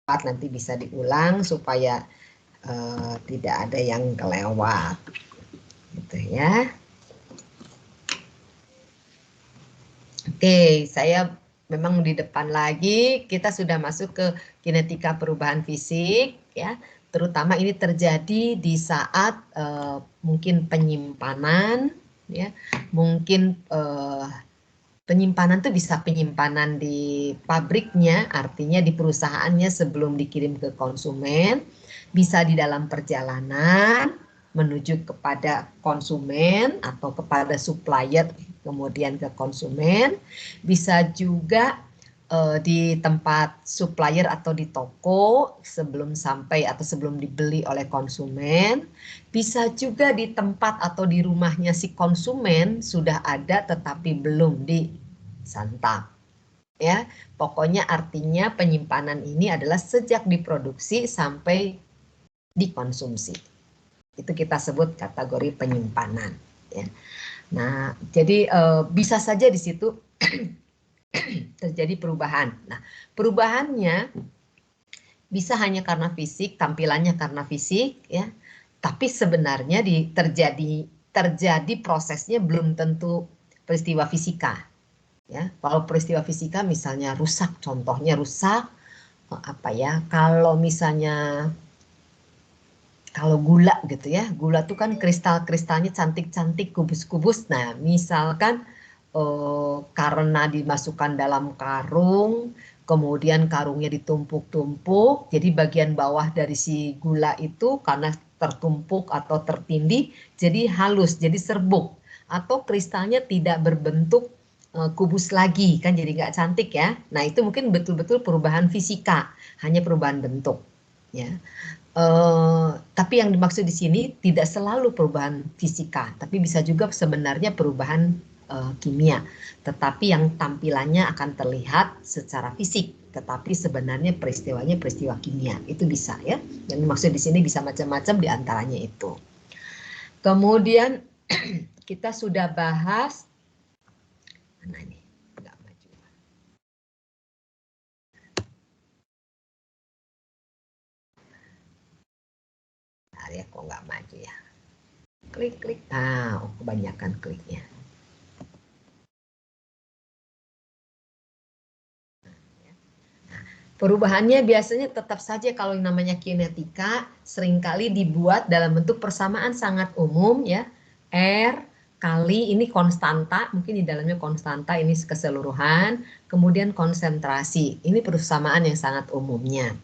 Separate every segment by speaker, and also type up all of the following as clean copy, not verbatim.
Speaker 1: nanti bisa diulang supaya tidak ada yang kelewat, gitu ya. Oke, saya memang di depan lagi. Kita sudah masuk ke kinetika perubahan fisik, ya. Terutama ini terjadi di saat mungkin penyimpanan, ya. Mungkin penyimpanan tuh bisa penyimpanan di pabriknya, artinya di perusahaannya sebelum dikirim ke konsumen, bisa di dalam perjalanan menuju kepada konsumen atau kepada supplier, kemudian ke konsumen, bisa juga di tempat supplier atau di toko sebelum sampai atau sebelum dibeli oleh konsumen, bisa juga di tempat atau di rumahnya si konsumen sudah ada tetapi belum disantap. Ya, pokoknya artinya penyimpanan ini adalah sejak diproduksi sampai dikonsumsi. Itu kita sebut kategori penyimpanan. Ya. Nah, jadi bisa saja di situ terjadi perubahan. Nah, perubahannya bisa hanya karena fisik, tampilannya karena fisik, ya. Tapi sebenarnya terjadi prosesnya belum tentu peristiwa fisika, ya. Kalau peristiwa fisika misalnya rusak, contohnya rusak, apa ya? Kalau misalnya kalau gula gitu ya, gula tuh kan kristal-kristalnya cantik-cantik, kubus-kubus. Nah, misalkan karena dimasukkan dalam karung, kemudian karungnya ditumpuk-tumpuk, jadi bagian bawah dari si gula itu karena tertumpuk atau tertindih, jadi halus, jadi serbuk. Atau kristalnya tidak berbentuk kubus lagi, kan jadi nggak cantik ya. Nah, itu mungkin betul-betul perubahan fisika, hanya perubahan bentuk. Ya. Tapi yang dimaksud di sini tidak selalu perubahan fisika, tapi bisa juga sebenarnya perubahan kimia. Tetapi yang tampilannya akan terlihat secara fisik, tetapi sebenarnya peristiwanya peristiwa kimia. Itu bisa ya. Yang dimaksud di sini bisa macam-macam di antaranya itu. Kemudian kita sudah bahas mana ini? Nggak maju. Nah, ya kok nggak maju ya. Klik-klik. Ah, kebanyakan kliknya. Perubahannya biasanya tetap saja kalau yang namanya kinetika seringkali dibuat dalam bentuk persamaan sangat umum ya. R kali ini konstanta, mungkin di dalamnya konstanta ini keseluruhan, kemudian konsentrasi. Ini persamaan yang sangat umumnya.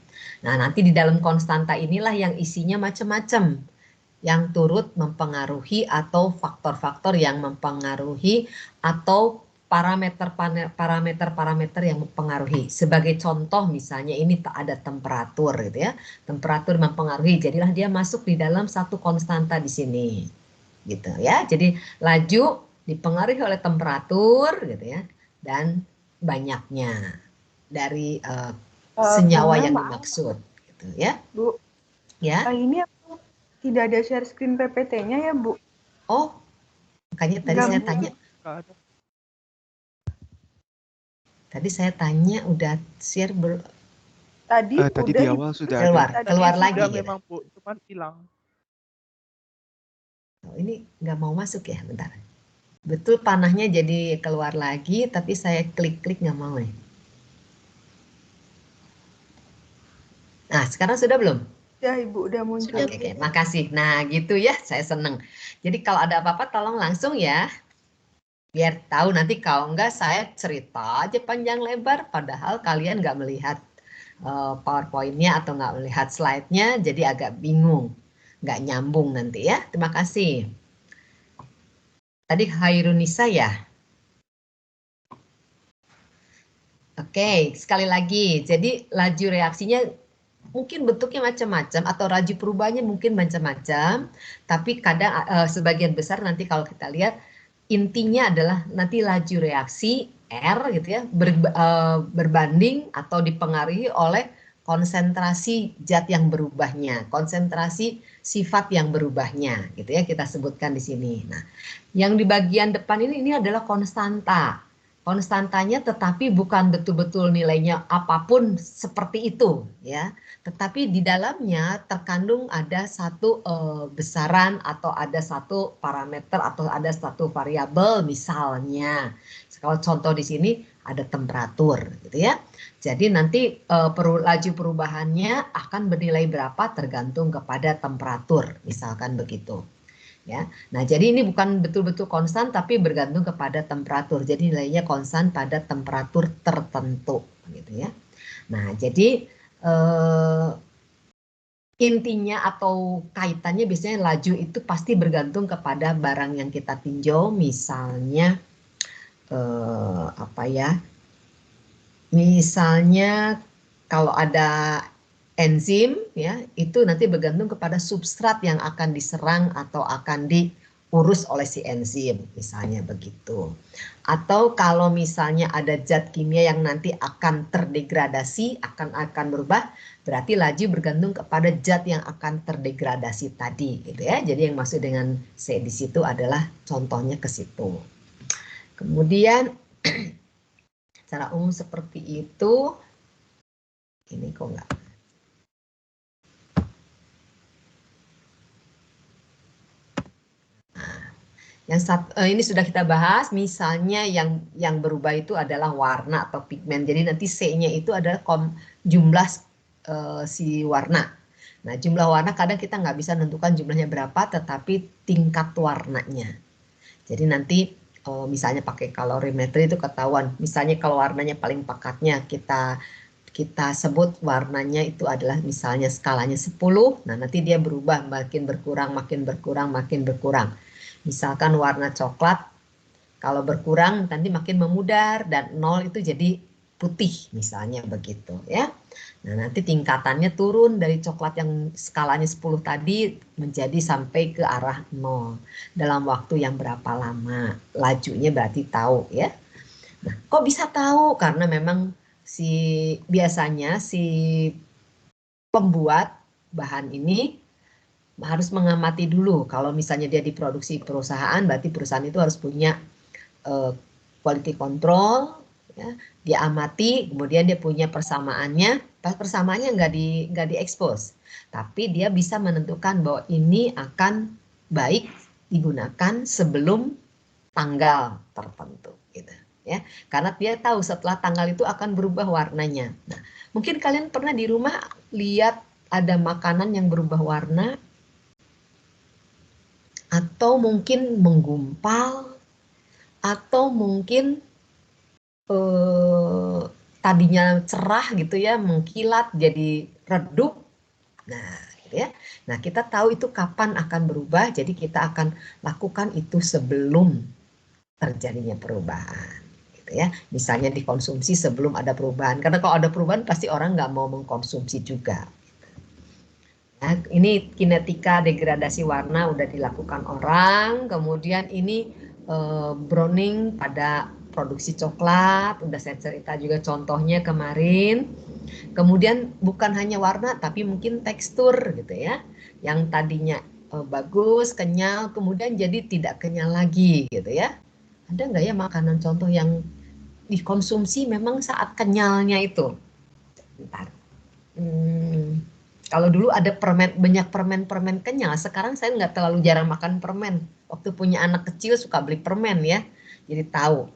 Speaker 1: Nah, nanti di dalam konstanta inilah yang isinya macam-macam yang turut mempengaruhi atau faktor-faktor yang mempengaruhi atau parameter-parameter yang mempengaruhi. Sebagai contoh misalnya ini ada temperatur gitu ya. Temperatur mempengaruhi, jadilah dia masuk di dalam satu konstanta di sini. Gitu ya. Jadi laju dipengaruhi oleh temperatur gitu ya dan banyaknya dari senyawa yang dimaksud gitu ya.
Speaker 2: Bu.
Speaker 1: Ya.
Speaker 2: Ini aku tidak ada share screen PPT-nya ya, Bu.
Speaker 1: Oh. Makanya tadi saya tanya. Tadi saya tanya udah share
Speaker 2: Tadi udah
Speaker 3: di awal sudah
Speaker 1: keluar
Speaker 3: ada.
Speaker 1: lagi
Speaker 3: Sudah
Speaker 1: gitu.
Speaker 3: Memang Bu, cuman hilang.
Speaker 1: Oh, ini nggak mau masuk ya, bentar. Betul panahnya jadi keluar lagi, tapi saya klik-klik nggak mau nih. Nah, sekarang sudah belum?
Speaker 2: Ya, Ibu, udah muncul.
Speaker 1: Oke, makasih. Nah, gitu ya, saya seneng. Jadi kalau ada apa-apa tolong langsung ya. Biar tahu nanti kalau enggak saya cerita aja panjang lebar, padahal kalian nggak melihat PowerPoint-nya atau nggak melihat slide-nya, jadi agak bingung. Nggak nyambung nanti ya. Terima kasih. Tadi Hairunisa ya? Oke, sekali lagi. Jadi laju reaksinya mungkin bentuknya macam-macam atau laju perubahannya mungkin macam-macam, tapi kadang sebagian besar nanti kalau kita lihat intinya adalah nanti laju reaksi R gitu ya berbanding atau dipengaruhi oleh konsentrasi zat yang berubahnya, konsentrasi sifat yang berubahnya gitu ya kita sebutkan di sini. Nah, yang di bagian depan ini adalah konstanta. konstantanya, tetapi bukan betul-betul nilainya apapun seperti itu ya. Tetapi di dalamnya terkandung ada satu besaran atau ada satu parameter atau ada satu variabel, misalnya kalau contoh di sini ada temperatur gitu ya. Jadi nanti laju perubahannya akan bernilai berapa tergantung kepada temperatur, misalkan begitu. Ya. Nah, jadi ini bukan betul-betul konstan tapi bergantung kepada temperatur. Jadi nilainya konstan pada temperatur tertentu gitu ya. Nah, jadi intinya atau kaitannya biasanya laju itu pasti bergantung kepada barang yang kita tinjau, misalnya apa ya? Misalnya kalau ada enzim ya, itu nanti bergantung kepada substrat yang akan diserang atau akan diurus oleh si enzim, misalnya begitu. Atau kalau misalnya ada zat kimia yang nanti akan terdegradasi, akan berubah, berarti laju bergantung kepada zat yang akan terdegradasi tadi gitu ya. Jadi yang maksud dengan C di situ adalah contohnya ke situ. Kemudian secara umum seperti itu. Ini kok enggak. Ini sudah kita bahas, misalnya yang berubah itu adalah warna atau pigmen. Jadi nanti C-nya itu adalah jumlah si warna. Nah, jumlah warna kadang kita nggak bisa menentukan jumlahnya berapa, tetapi tingkat warnanya. Jadi nanti misalnya pakai kalorimetri itu ketahuan. Misalnya kalau warnanya paling pekatnya kita sebut warnanya itu adalah misalnya skalanya 10. Nah, nanti dia berubah makin berkurang, makin berkurang, makin berkurang. Misalkan warna coklat, kalau berkurang nanti makin memudar dan 0 itu jadi putih misalnya begitu ya. Nah, nanti tingkatannya turun dari coklat yang skalanya 10 tadi menjadi sampai ke arah 0. Dalam waktu yang berapa lama? Lajunya berarti tahu ya. Nah, kok bisa tahu? Karena memang biasanya si pembuat bahan ini harus mengamati dulu. Kalau misalnya dia diproduksi perusahaan, berarti perusahaan itu harus punya quality control, ya. Dia amati, kemudian dia punya persamaannya. Persamaannya nggak diekspos, tapi dia bisa menentukan bahwa ini akan baik digunakan sebelum tanggal tertentu, gitu ya. Karena dia tahu setelah tanggal itu akan berubah warnanya. Nah, mungkin kalian pernah di rumah lihat ada makanan yang berubah warna, atau mungkin menggumpal, atau mungkin tadinya cerah gitu ya, mengkilat jadi redup. Nah, gitu ya. Nah, kita tahu itu kapan akan berubah, jadi kita akan lakukan itu sebelum terjadinya perubahan. Gitu ya. Misalnya dikonsumsi sebelum ada perubahan, karena kalau ada perubahan pasti orang nggak mau mengkonsumsi juga. Nah, ini kinetika degradasi warna udah dilakukan orang, kemudian ini browning pada produksi coklat, udah saya cerita juga contohnya kemarin. Kemudian bukan hanya warna, tapi mungkin tekstur gitu ya, yang tadinya bagus, kenyal, kemudian jadi tidak kenyal lagi gitu ya. Ada nggak ya makanan contoh yang dikonsumsi memang saat kenyalnya itu? Bentar. Kalau dulu ada banyak permen kenyal, sekarang saya nggak terlalu jarang makan permen. Waktu punya anak kecil suka beli permen ya, jadi tahu.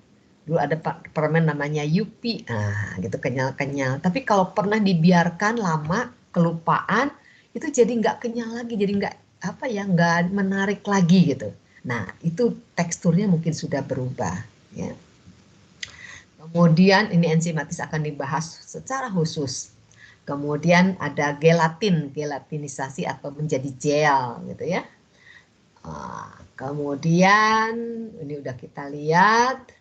Speaker 1: Dulu ada permen namanya Yupi, nah gitu kenyal-kenyal. Tapi kalau pernah dibiarkan lama, kelupaan, itu jadi nggak kenyal lagi, jadi nggak menarik lagi gitu. Nah itu teksturnya mungkin sudah berubah ya. Kemudian ini enzimatis akan dibahas secara khusus. Kemudian ada gelatinisasi atau menjadi gel gitu ya. Kemudian ini udah kita lihat.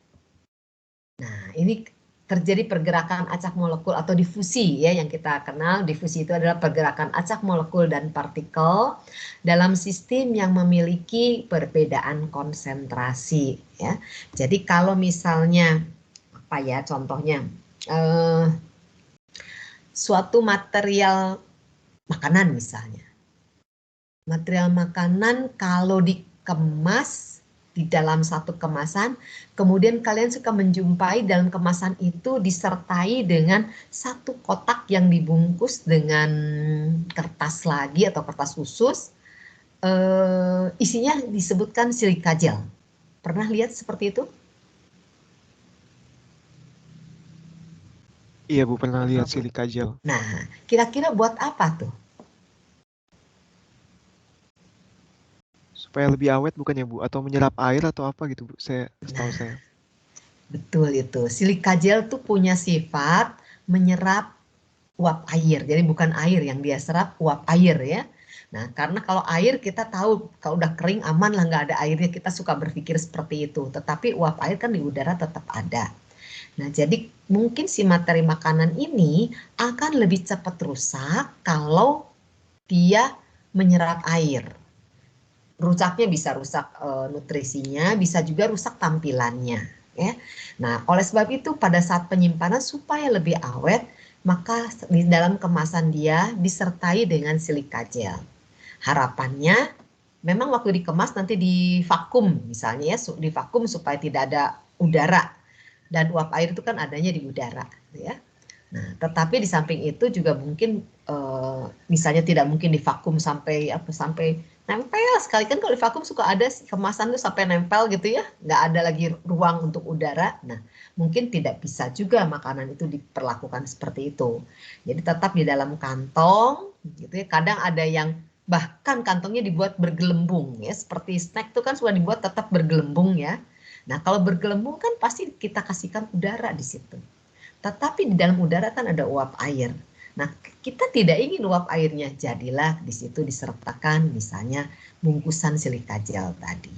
Speaker 1: Nah, ini terjadi pergerakan acak molekul atau difusi ya, yang kita kenal. Difusi itu adalah pergerakan acak molekul dan partikel dalam sistem yang memiliki perbedaan konsentrasi ya. Jadi kalau misalnya apa ya contohnya, suatu material makanan misalnya. Material makanan kalau dikemas di dalam satu kemasan, kemudian kalian suka menjumpai dalam kemasan itu disertai dengan satu kotak yang dibungkus dengan kertas lagi atau kertas khusus, isinya disebutkan silika gel. Pernah lihat seperti itu?
Speaker 3: Iya Bu, pernah lihat silika gel.
Speaker 1: Nah, kira-kira buat apa tuh?
Speaker 3: Supaya lebih awet bukan ya Bu? Atau menyerap air atau apa gitu Bu? Setahu
Speaker 1: Nah,
Speaker 3: saya.
Speaker 1: betul itu. Silika gel tuh punya sifat menyerap uap air. Jadi bukan air yang dia serap, uap air ya. Nah, karena kalau air kita tahu kalau udah kering aman lah nggak ada airnya, kita suka berpikir seperti itu. Tetapi uap air kan di udara tetap ada. Nah, jadi mungkin si materi makanan ini akan lebih cepat rusak kalau dia menyerap air. Rusaknya bisa rusak nutrisinya, bisa juga rusak tampilannya. Ya. Nah, oleh sebab itu pada saat penyimpanan supaya lebih awet, maka di dalam kemasan dia disertai dengan silika gel. Harapannya memang waktu dikemas nanti divakum misalnya ya, divakum supaya tidak ada udara dan uap air itu kan adanya di udara ya. Nah, tetapi di samping itu juga mungkin misalnya tidak mungkin divakum sampai sampai nempel sekali kan kalau divakum suka ada kemasan tuh sampai nempel gitu ya, nggak ada lagi ruang untuk udara. Nah, mungkin tidak bisa juga makanan itu diperlakukan seperti itu. Jadi tetap di dalam kantong gitu ya. Kadang ada yang bahkan kantongnya dibuat bergelembung ya, seperti snack tuh kan sudah dibuat tetap bergelembung ya. Nah, kalau bergelembung kan pasti kita kasihkan udara di situ. Tetapi di dalam udara kan ada uap air. Nah, kita tidak ingin uap airnya, jadilah di situ disertakan misalnya bungkusan silika gel tadi.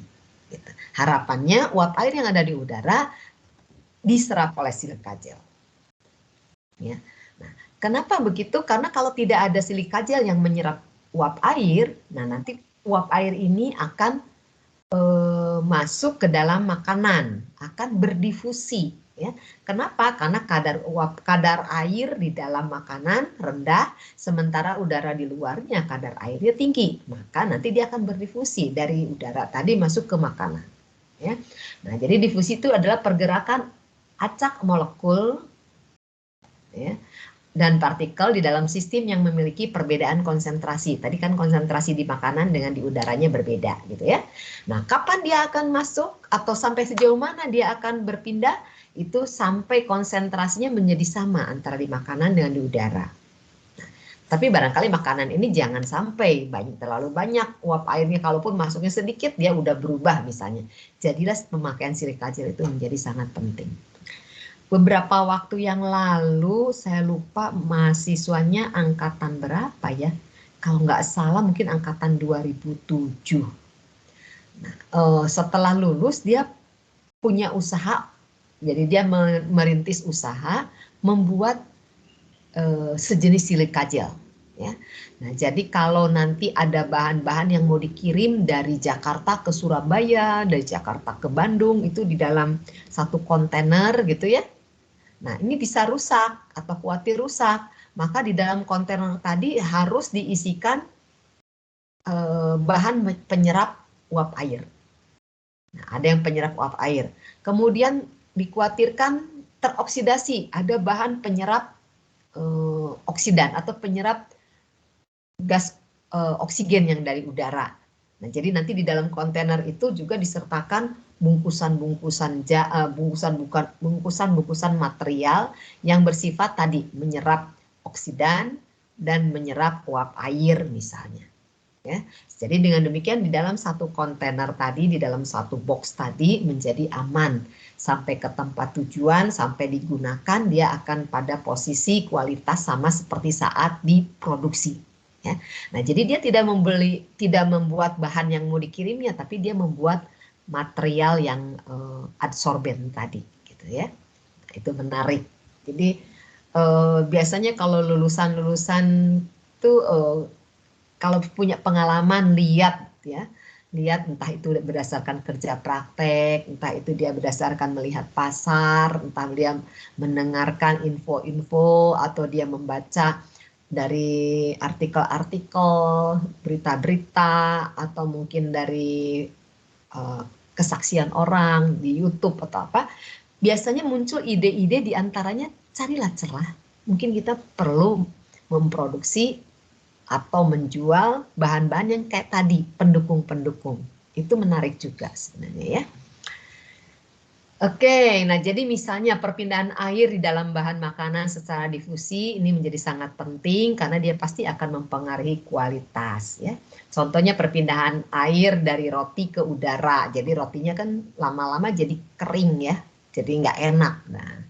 Speaker 1: Gitu. Harapannya uap air yang ada di udara diserap oleh silika gel. Ya. Nah, kenapa begitu? Karena kalau tidak ada silika gel yang menyerap uap air, nah nanti uap air ini akan masuk ke dalam makanan, akan berdifusi. Ya. Kenapa? Karena kadar air di dalam makanan rendah, sementara udara di luarnya kadar airnya tinggi. Maka nanti dia akan berdifusi dari udara tadi masuk ke makanan. Ya. Nah, jadi difusi itu adalah pergerakan acak molekul ya, dan partikel di dalam sistem yang memiliki perbedaan konsentrasi. Tadi kan konsentrasi di makanan dengan di udaranya berbeda gitu ya. Nah, kapan dia akan masuk atau sampai sejauh mana dia akan berpindah itu sampai konsentrasinya menjadi sama antara di makanan dengan di udara. Nah, tapi barangkali makanan ini jangan sampai terlalu banyak uap airnya, kalaupun masuknya sedikit dia udah berubah misalnya. Jadilah pemakaian silika gel itu menjadi sangat penting. Beberapa waktu yang lalu saya lupa mahasiswanya angkatan berapa ya, kalau nggak salah mungkin angkatan 2007. Nah, setelah lulus dia punya usaha, jadi dia merintis usaha membuat sejenis silika gel. Ya. Nah, jadi kalau nanti ada bahan-bahan yang mau dikirim dari Jakarta ke Surabaya, dari Jakarta ke Bandung, itu di dalam satu kontainer gitu ya. Nah, ini bisa rusak atau khawatir rusak. Maka di dalam kontainer tadi harus diisikan bahan penyerap uap air. Nah, ada yang penyerap uap air. Kemudian dikhawatirkan teroksidasi, ada bahan penyerap oksidan atau penyerap gas oksigen yang dari udara. Nah, jadi nanti di dalam kontainer itu juga disertakan bungkusan material yang bersifat tadi menyerap oksidan dan menyerap uap air misalnya. Ya. Jadi dengan demikian di dalam satu kontainer tadi, di dalam satu box tadi menjadi aman sampai ke tempat tujuan, sampai digunakan dia akan pada posisi kualitas sama seperti saat diproduksi. Ya. Nah, jadi dia tidak membuat bahan yang mau dikirimnya, tapi dia membuat material yang adsorben tadi, gitu ya. Nah, itu menarik. Jadi biasanya kalau lulusan-lulusan tuh kalau punya pengalaman lihat entah itu berdasarkan kerja praktek, entah itu dia berdasarkan melihat pasar, entah dia mendengarkan info-info atau dia membaca dari artikel-artikel, berita-berita, atau mungkin dari kesaksian orang di YouTube atau apa, biasanya muncul ide-ide, di antaranya carilah celah. Mungkin kita perlu memproduksi atau menjual bahan-bahan yang kayak tadi, pendukung-pendukung. Itu menarik juga sebenarnya ya. Oke, nah jadi misalnya perpindahan air di dalam bahan makanan secara difusi ini menjadi sangat penting karena dia pasti akan mempengaruhi kualitas ya. Contohnya perpindahan air dari roti ke udara, jadi rotinya kan lama-lama jadi kering ya, jadi nggak enak. Nah,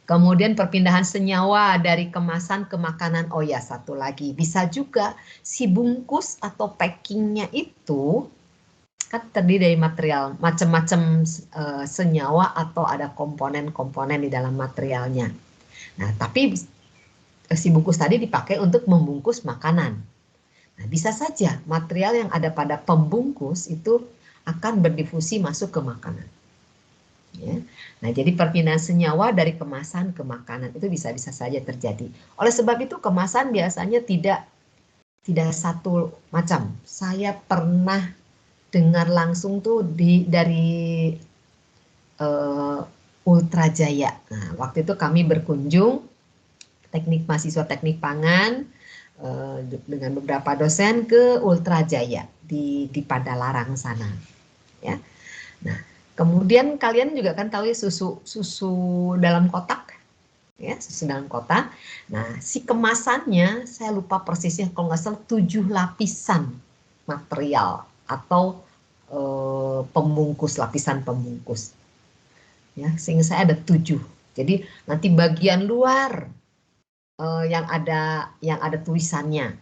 Speaker 1: kemudian perpindahan senyawa dari kemasan ke makanan. Oh ya, satu lagi bisa juga si bungkus atau packingnya itu kan terdiri dari material macam-macam senyawa atau ada komponen-komponen di dalam materialnya. Nah, tapi si bungkus tadi dipakai untuk membungkus makanan. Nah, bisa saja material yang ada pada pembungkus itu akan berdifusi masuk ke makanan. Ya. Nah, jadi perpindahan senyawa dari kemasan ke makanan itu bisa-bisa saja terjadi. Oleh sebab itu kemasan biasanya tidak satu macam. Saya pernah dengar langsung tuh dari Ultra Jaya. Nah, waktu itu kami berkunjung mahasiswa teknik pangan dengan beberapa dosen ke Ultra Jaya di Padalarang sana. Ya. Nah, kemudian kalian juga kan tahu ya susu dalam kotak, ya susu dalam kotak. Nah, si kemasannya saya lupa persisnya, kalau nggak salah 7 lapisan material atau pembungkus, lapisan pembungkus. Ya, sehingga saya ada 7. Jadi nanti bagian luar yang ada tulisannya.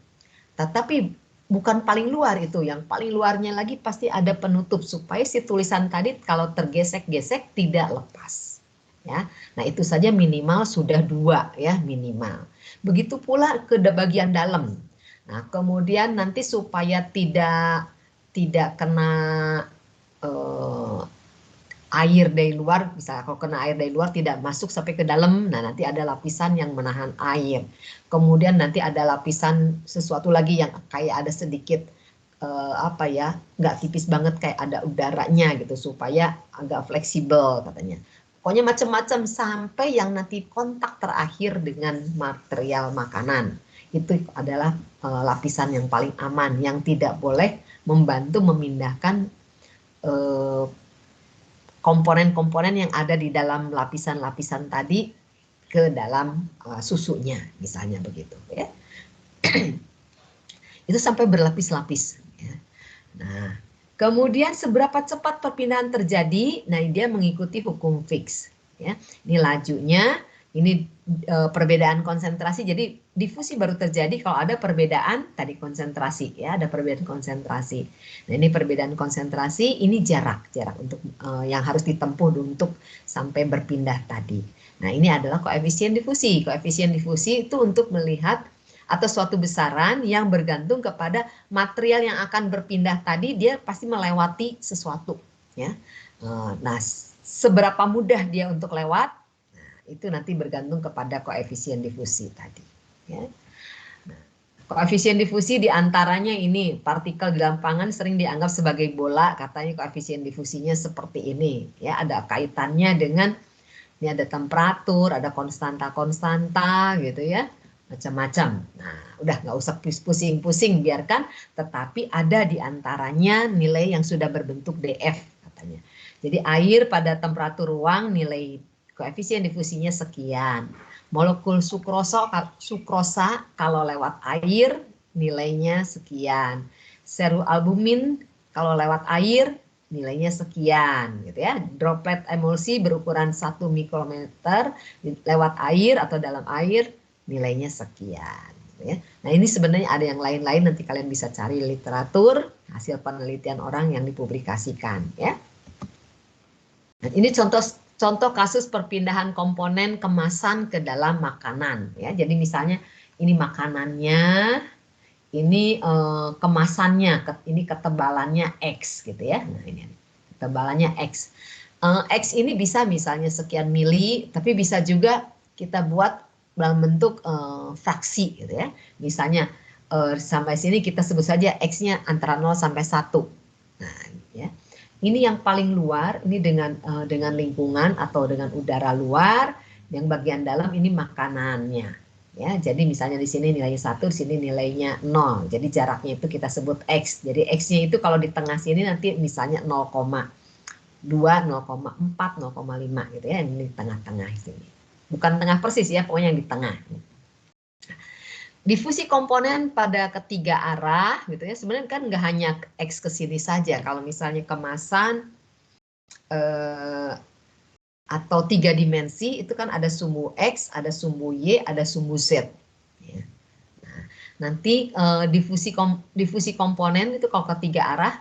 Speaker 1: Tetapi bukan paling luar itu, yang paling luarnya lagi pasti ada penutup supaya si tulisan tadi kalau tergesek-gesek tidak lepas. Ya, nah itu saja minimal sudah 2 ya minimal. Begitu pula ke bagian dalam. Nah kemudian nanti supaya tidak kena air dari luar, misalnya kalau kena air dari luar tidak masuk sampai ke dalam, nah nanti ada lapisan yang menahan air. Kemudian nanti ada lapisan sesuatu lagi yang kayak ada sedikit nggak tipis banget kayak ada udaranya gitu supaya agak fleksibel katanya. Pokoknya macam-macam sampai yang nanti kontak terakhir dengan material makanan. Itu adalah lapisan yang paling aman yang tidak boleh membantu memindahkan komponen-komponen yang ada di dalam lapisan-lapisan tadi ke dalam susunya, misalnya begitu ya. Itu sampai berlapis-lapis ya. Nah, kemudian seberapa cepat perpindahan terjadi? Nah, dia mengikuti hukum Fick ya. Ini lajunya, ini perbedaan konsentrasi. Jadi difusi baru terjadi kalau ada perbedaan tadi konsentrasi ya, ada perbedaan konsentrasi. Nah, ini perbedaan konsentrasi, ini jarak untuk yang harus ditempuh untuk sampai berpindah tadi. Nah, ini adalah koefisien difusi. Koefisien difusi itu untuk melihat atau suatu besaran yang bergantung kepada material yang akan berpindah tadi, dia pasti melewati sesuatu ya. Nah, seberapa mudah dia untuk lewat, nah, itu nanti bergantung kepada koefisien difusi tadi ya. Nah, koefisien difusi diantaranya ini, partikel di dalam pangan sering dianggap sebagai bola, katanya koefisien difusinya seperti ini ya, ada kaitannya dengan ini ada temperatur, ada konstanta gitu ya, macam-macam. Nah, udah nggak usah pusing-pusing, biarkan. Tetapi ada di antaranya nilai yang sudah berbentuk DF katanya. Jadi air pada temperatur ruang nilai koefisien difusinya sekian. Molekul sukrosa kalau lewat air nilainya sekian. Seroalbumin kalau lewat air nilainya sekian gitu ya. Droplet emulsi berukuran 1 mikrometer lewat air atau dalam air nilainya sekian gitu ya. Nah, ini sebenarnya ada yang lain-lain, nanti kalian bisa cari literatur hasil penelitian orang yang dipublikasikan ya. Nah, ini contoh kasus perpindahan komponen kemasan ke dalam makanan ya. Jadi misalnya ini makanannya, ini kemasannya, ini ketebalannya X gitu ya. Nah, ini ketebalannya X. X ini bisa misalnya sekian mili, tapi bisa juga kita buat dalam bentuk fraksi gitu ya. Misalnya sampai sini kita sebut saja X-nya antara 0 sampai 1. Nah, ya. Ini yang paling luar, ini dengan lingkungan atau dengan udara luar, yang bagian dalam ini makanannya. Ya, jadi misalnya di sini nilainya 1, di sini nilainya 0. Jadi jaraknya itu kita sebut X. Jadi X-nya itu kalau di tengah sini nanti misalnya 0,2, 0,4, 0,5 gitu ya. Ini di tengah-tengah sini. Bukan tengah persis ya, pokoknya yang di tengah. Difusi komponen pada ketiga arah gitu ya. Sebenarnya kan nggak hanya X ke sini saja. Kalau misalnya kemasan atau 3 dimensi itu kan ada sumbu X, ada sumbu Y, ada sumbu Z. Ya. Nah, nanti difusi komponen itu kalau ketiga arah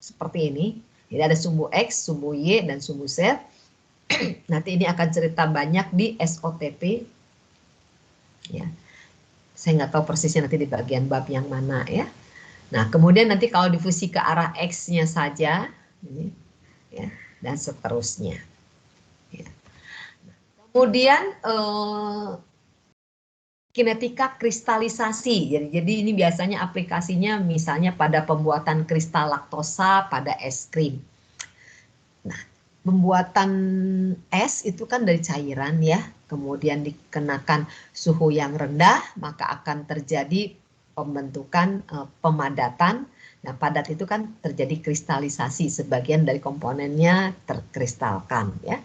Speaker 1: seperti ini. Jadi ada sumbu X, sumbu Y, dan sumbu Z. Nanti ini akan cerita banyak di SOTP. Ya. Saya nggak tahu persisnya nanti di bagian bab yang mana ya. Nah, kemudian nanti kalau difusi ke arah X-nya saja, ini, ya, dan seterusnya. Ya. Kemudian kinetika kristalisasi. Jadi ini biasanya aplikasinya misalnya pada pembuatan kristal laktosa pada es krim. Nah, pembuatan es itu kan dari cairan ya, kemudian dikenakan suhu yang rendah, maka akan terjadi pembentukan pemadatan. Nah, padat itu kan terjadi kristalisasi, sebagian dari komponennya terkristalkan ya.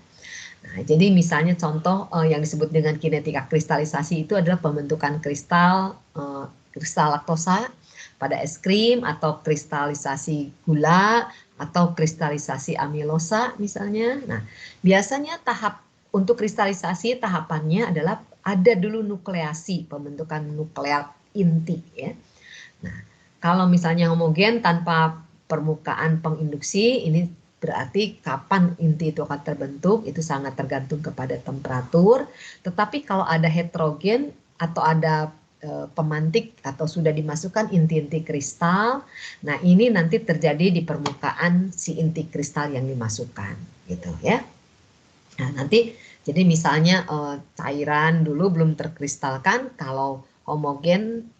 Speaker 1: Nah, jadi misalnya contoh yang disebut dengan kinetika kristalisasi itu adalah pembentukan kristal laktosa pada es krim, atau kristalisasi gula, atau kristalisasi amilosa misalnya. Nah, biasanya untuk kristalisasi tahapannya adalah ada dulu nukleasi, pembentukan nukleat inti ya. Nah, kalau misalnya homogen tanpa permukaan penginduksi, ini berarti kapan inti itu akan terbentuk itu sangat tergantung kepada temperatur. Tetapi kalau ada heterogen atau ada pemantik atau sudah dimasukkan inti-inti kristal, nah ini nanti terjadi di permukaan si inti kristal yang dimasukkan, gitu ya. Nah nanti jadi misalnya cairan dulu belum terkristalkan, kalau homogen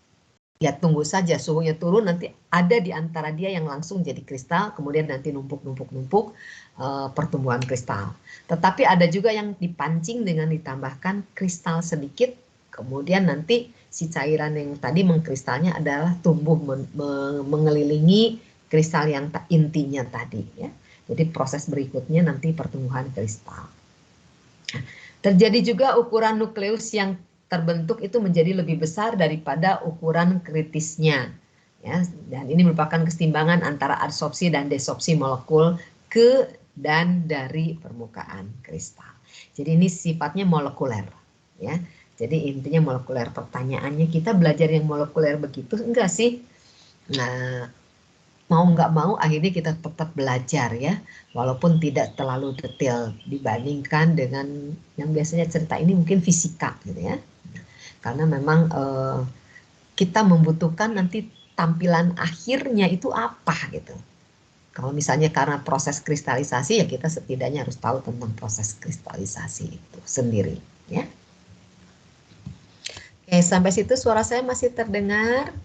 Speaker 1: ya tunggu saja suhunya turun, nanti ada di antara dia yang langsung jadi kristal, kemudian nanti numpuk pertumbuhan kristal. Tetapi ada juga yang dipancing dengan ditambahkan kristal sedikit, kemudian nanti si cairan yang tadi mengkristalnya adalah tumbuh mengelilingi kristal yang intinya tadi ya. Jadi proses berikutnya nanti pertumbuhan kristal. Terjadi juga ukuran nukleus yang terbentuk itu menjadi lebih besar daripada ukuran kritisnya. Ya, dan ini merupakan keseimbangan antara adsorpsi dan desorpsi molekul ke dan dari permukaan kristal. Jadi ini sifatnya molekuler. Ya, jadi intinya molekuler. Pertanyaannya, kita belajar yang molekuler begitu enggak sih? Nah, mau nggak mau akhirnya kita tetap belajar ya, walaupun tidak terlalu detail dibandingkan dengan yang biasanya cerita ini mungkin fisika gitu ya. Karena memang kita membutuhkan nanti tampilan akhirnya itu apa gitu. Kalau misalnya karena proses kristalisasi, ya kita setidaknya harus tahu tentang proses kristalisasi itu sendiri ya. Oke, sampai situ suara saya masih terdengar?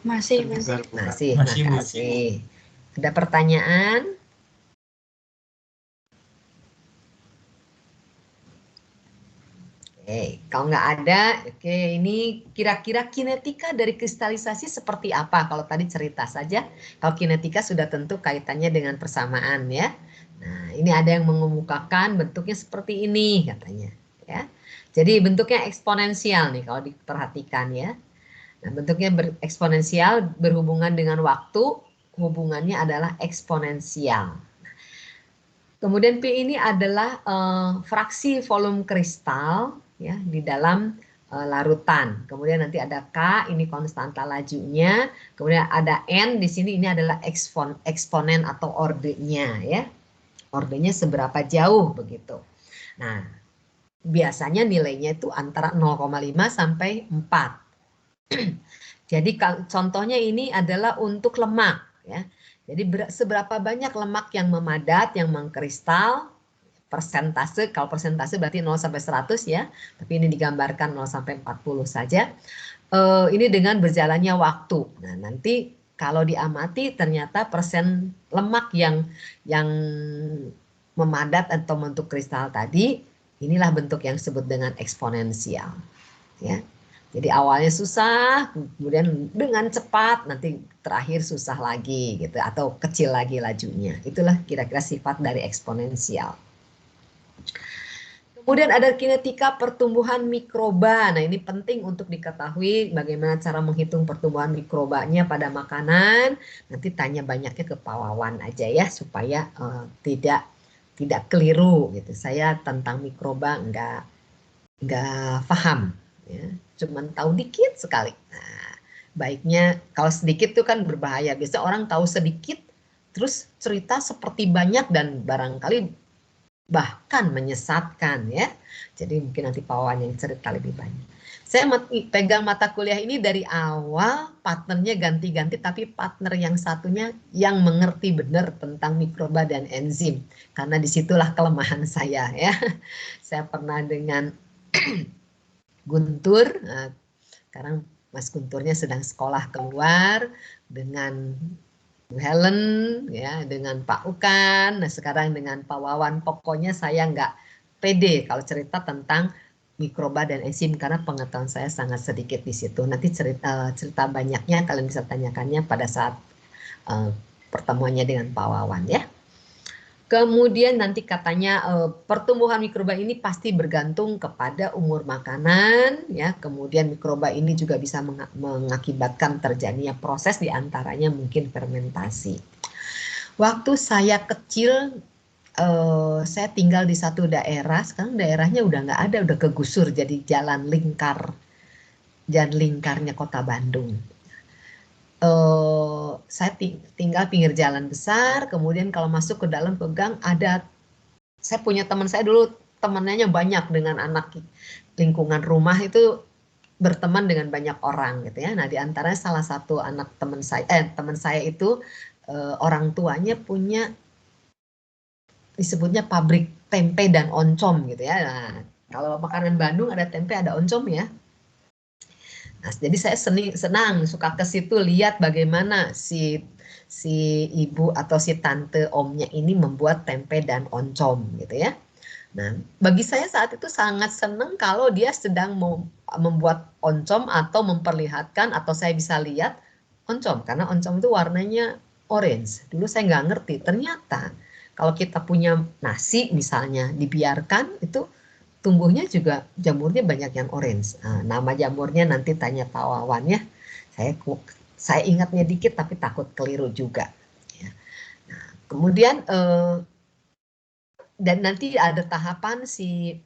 Speaker 2: Masih,
Speaker 1: Masih, makasih. Ada pertanyaan? Oke, kalau nggak ada, oke, ini kira-kira kinetika dari kristalisasi seperti apa? Kalau tadi cerita saja, kalau kinetika sudah tentu kaitannya dengan persamaan ya. Nah, ini ada yang mengemukakan bentuknya seperti ini katanya, ya. Jadi bentuknya eksponensial nih kalau diperhatikan ya. Nah, bentuknya eksponensial berhubungan dengan waktu, hubungannya adalah eksponensial. Kemudian P ini adalah fraksi volume kristal ya di dalam larutan. Kemudian nanti ada K, ini konstanta lajunya. Kemudian ada N, di sini ini adalah eksponen atau ordenya ya. Ordenya seberapa jauh begitu. Nah, biasanya nilainya itu antara 0,5 sampai 4. Jadi contohnya ini adalah untuk lemak ya. Jadi seberapa banyak lemak yang memadat, yang mengkristal, persentase, kalau persentase berarti 0 sampai 100 ya, tapi ini digambarkan 0 sampai 40 saja. Ini dengan berjalannya waktu. Nah, nanti kalau diamati ternyata persen lemak yang memadat atau membentuk kristal tadi, inilah bentuk yang disebut dengan eksponensial. Ya. Jadi awalnya susah, kemudian dengan cepat, nanti terakhir susah lagi gitu, atau kecil lagi lajunya. Itulah kira-kira sifat dari eksponensial. Kemudian ada kinetika pertumbuhan mikroba. Nah, ini penting untuk diketahui bagaimana cara menghitung pertumbuhan mikrobanya pada makanan. Nanti tanya banyaknya ke Pak Wawan aja ya, supaya tidak keliru gitu. Saya tentang mikroba nggak paham, ya. Cuman tahu dikit sekali. Nah, baiknya kalau sedikit itu kan berbahaya. Biasanya orang tahu sedikit, terus cerita seperti banyak dan barangkali bahkan menyesatkan ya. Jadi mungkin nanti Pak Wawan yang cerita lebih banyak. Saya pegang mata kuliah ini dari awal, partnernya ganti-ganti, tapi partner yang satunya yang mengerti benar tentang mikroba dan enzim. Karena disitulah kelemahan saya ya. Saya pernah dengan Guntur, sekarang Mas Gunturnya sedang sekolah keluar, dengan Bu Helen, ya, dengan Pak Ukan, nah sekarang dengan Pak Wawan. Pokoknya saya nggak pede kalau cerita tentang mikroba dan enzim karena pengetahuan saya sangat sedikit di situ. Nanti cerita banyaknya kalian bisa tanyakannya pada saat pertemuannya dengan Pak Wawan ya. Kemudian nanti katanya pertumbuhan mikroba ini pasti bergantung kepada umur makanan ya. Kemudian mikroba ini juga bisa mengakibatkan terjadinya proses diantaranya mungkin fermentasi. Waktu saya kecil saya tinggal di satu daerah, sekarang daerahnya udah nggak ada, udah kegusur jadi jalan lingkarnya Kota Bandung. Saya tinggal pinggir jalan besar, kemudian kalau masuk ke dalam ke gang saya punya teman saya dulu temannya banyak dengan anak lingkungan rumah itu berteman dengan banyak orang gitu ya. Nah di antaranya salah satu anak teman saya itu orang tuanya punya disebutnya pabrik tempe dan oncom gitu ya. Nah kalau makanan Bandung ada tempe ada oncom ya. Nah, jadi saya senang suka ke situ lihat bagaimana si ibu atau si tante omnya ini membuat tempe dan oncom gitu ya. Nah, bagi saya saat itu sangat senang kalau dia sedang membuat oncom atau memperlihatkan atau saya bisa lihat oncom karena oncom itu warnanya orange. Dulu saya nggak ngerti, ternyata kalau kita punya nasi misalnya dibiarkan itu tumbuhnya juga jamurnya banyak yang orange. Nah, nama jamurnya nanti tanya Pak Wawan ya. Saya ingatnya dikit tapi takut keliru juga. Ya. Nah, kemudian dan nanti ada tahapan si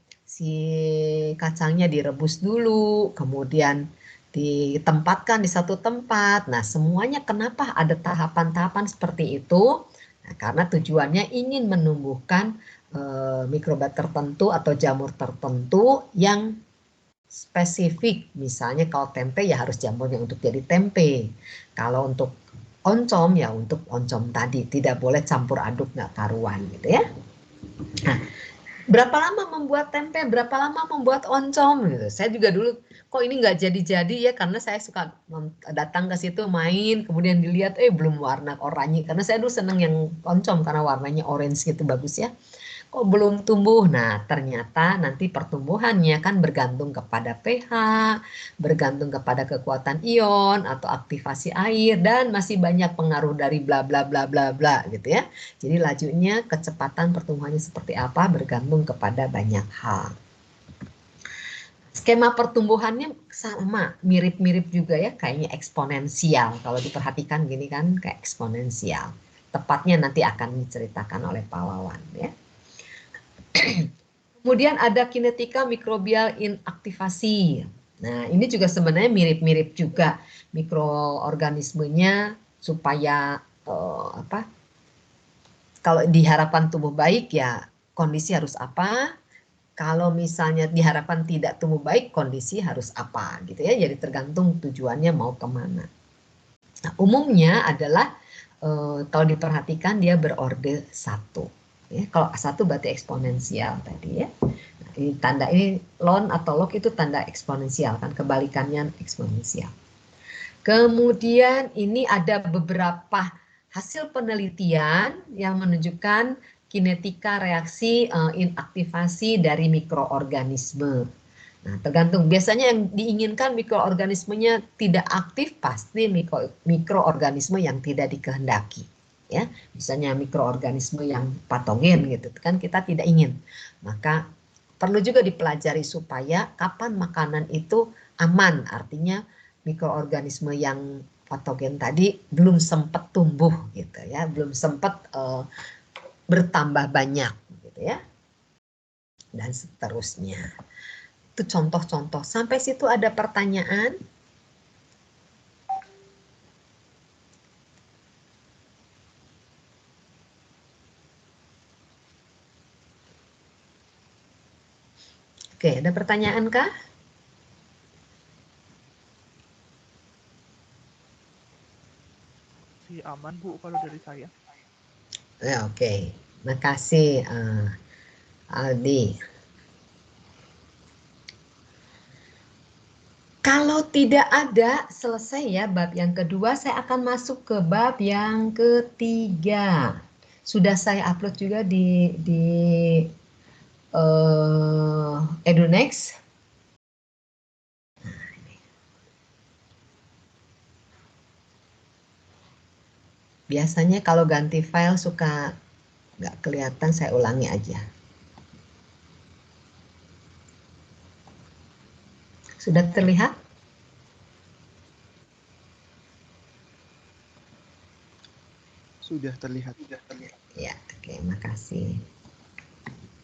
Speaker 1: kacangnya direbus dulu, kemudian ditempatkan di satu tempat. Nah, semuanya kenapa ada tahapan-tahapan seperti itu? Nah, karena tujuannya ingin menumbuhkan mikroba tertentu atau jamur tertentu yang spesifik. Misalnya kalau tempe ya harus jamurnya untuk jadi tempe. Kalau untuk oncom ya untuk oncom tadi. Tidak boleh campur aduk nggak karuan gitu ya. Nah, berapa lama membuat tempe, berapa lama membuat oncom gitu. Saya juga dulu kok ini nggak jadi-jadi ya karena saya suka datang ke situ main kemudian dilihat belum warna oranye karena saya dulu seneng yang oncom karena warnanya orange gitu bagus ya. Kok belum tumbuh? Nah, ternyata nanti pertumbuhannya kan bergantung kepada pH, bergantung kepada kekuatan ion atau aktivasi air dan masih banyak pengaruh dari bla bla bla bla bla gitu ya. Jadi lajunya kecepatan pertumbuhannya seperti apa bergantung kepada banyak hal. Skema pertumbuhannya sama, mirip-mirip juga ya, kayaknya eksponensial. Kalau diperhatikan gini kan kayak eksponensial. Tepatnya nanti akan diceritakan oleh Pak Wawan ya. Kemudian ada kinetika mikrobial inaktivasi. Nah, ini juga sebenarnya mirip-mirip juga mikroorganismenya supaya kalau diharapkan tumbuh baik ya kondisi harus apa? Kalau misalnya diharapkan tidak tumbuh baik kondisi harus apa gitu ya. Jadi tergantung tujuannya mau kemana. Nah, umumnya adalah kalau diperhatikan dia berorde 1. Ya, kalau 1 berarti eksponensial tadi ya. Nah, ini tanda ini ln atau log itu tanda eksponensial kan kebalikannya eksponensial. Kemudian ini ada beberapa hasil penelitian yang menunjukkan kinetika reaksi inaktivasi dari mikroorganisme. Nah, tergantung. Biasanya yang diinginkan mikroorganismenya tidak aktif, pasti mikroorganisme yang tidak dikehendaki. Ya, misalnya mikroorganisme yang patogen gitu kan kita tidak ingin. Maka perlu juga dipelajari supaya kapan makanan itu aman, artinya mikroorganisme yang patogen tadi belum sempat tumbuh gitu ya, belum sempat bertambah banyak gitu ya. Dan seterusnya. Itu contoh-contoh. Sampai situ ada pertanyaan? Oke, ada pertanyaan kah?
Speaker 4: Masih aman Bu kalau dari saya.
Speaker 1: Ya, oke. Makasih Aldi. Kalau tidak ada, selesai ya bab yang kedua, saya akan masuk ke bab yang ketiga. Sudah saya upload juga di EduNext. Biasanya kalau ganti file suka nggak kelihatan, saya ulangi aja. Sudah terlihat?
Speaker 3: Sudah terlihat.
Speaker 1: Ya, oke, makasih.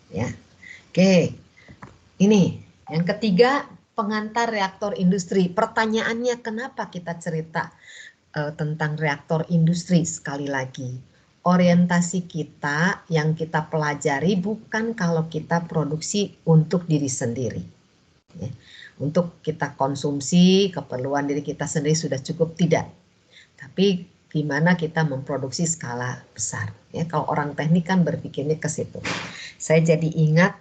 Speaker 1: Ya, oke. Ini yang ketiga, pengantar reaktor industri. Pertanyaannya, kenapa kita cerita tentang reaktor industri? Sekali lagi, orientasi kita yang kita pelajari bukan kalau kita produksi untuk diri sendiri. Ya. Untuk kita konsumsi, keperluan diri kita sendiri sudah cukup, tidak. Tapi gimana kita memproduksi skala besar. Ya, kalau orang teknik kan berpikirnya ke situ. Saya jadi ingat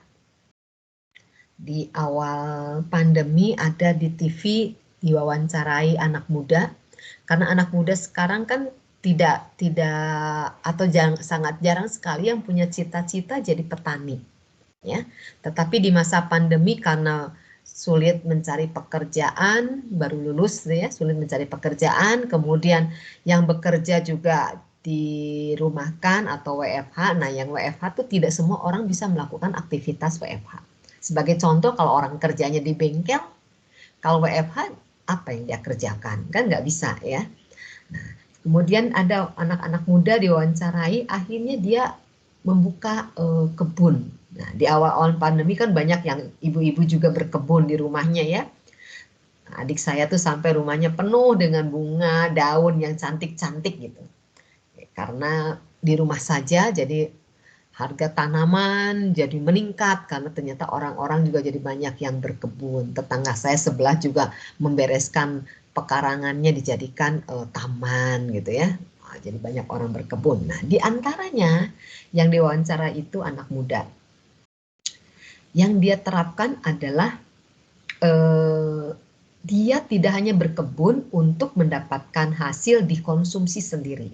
Speaker 1: di awal pandemi ada di TV diwawancarai anak muda, karena anak muda sekarang kan tidak atau sangat jarang sekali yang punya cita-cita jadi petani, ya. Tetapi di masa pandemi karena sulit mencari pekerjaan, baru lulus ya, sulit mencari pekerjaan, kemudian yang bekerja juga dirumahkan atau WFH. Nah, yang WFH tuh tidak semua orang bisa melakukan aktivitas WFH. Sebagai contoh, kalau orang kerjanya di bengkel, kalau WFH apa yang dia kerjakan? Kan nggak bisa ya. Nah, kemudian ada anak-anak muda diwawancarai, akhirnya dia membuka kebun. Nah, di awal-awal pandemi kan banyak yang ibu-ibu juga berkebun di rumahnya ya. Nah, adik saya tuh sampai rumahnya penuh dengan bunga, daun yang cantik-cantik gitu. Karena di rumah saja, jadi harga tanaman jadi meningkat karena ternyata orang-orang juga jadi banyak yang berkebun. Tetangga saya sebelah juga membereskan pekarangannya dijadikan taman gitu ya. Nah, jadi banyak orang berkebun. Nah, di antaranya yang diwawancara itu anak muda. Yang dia terapkan adalah dia tidak hanya berkebun untuk mendapatkan hasil dikonsumsi sendiri.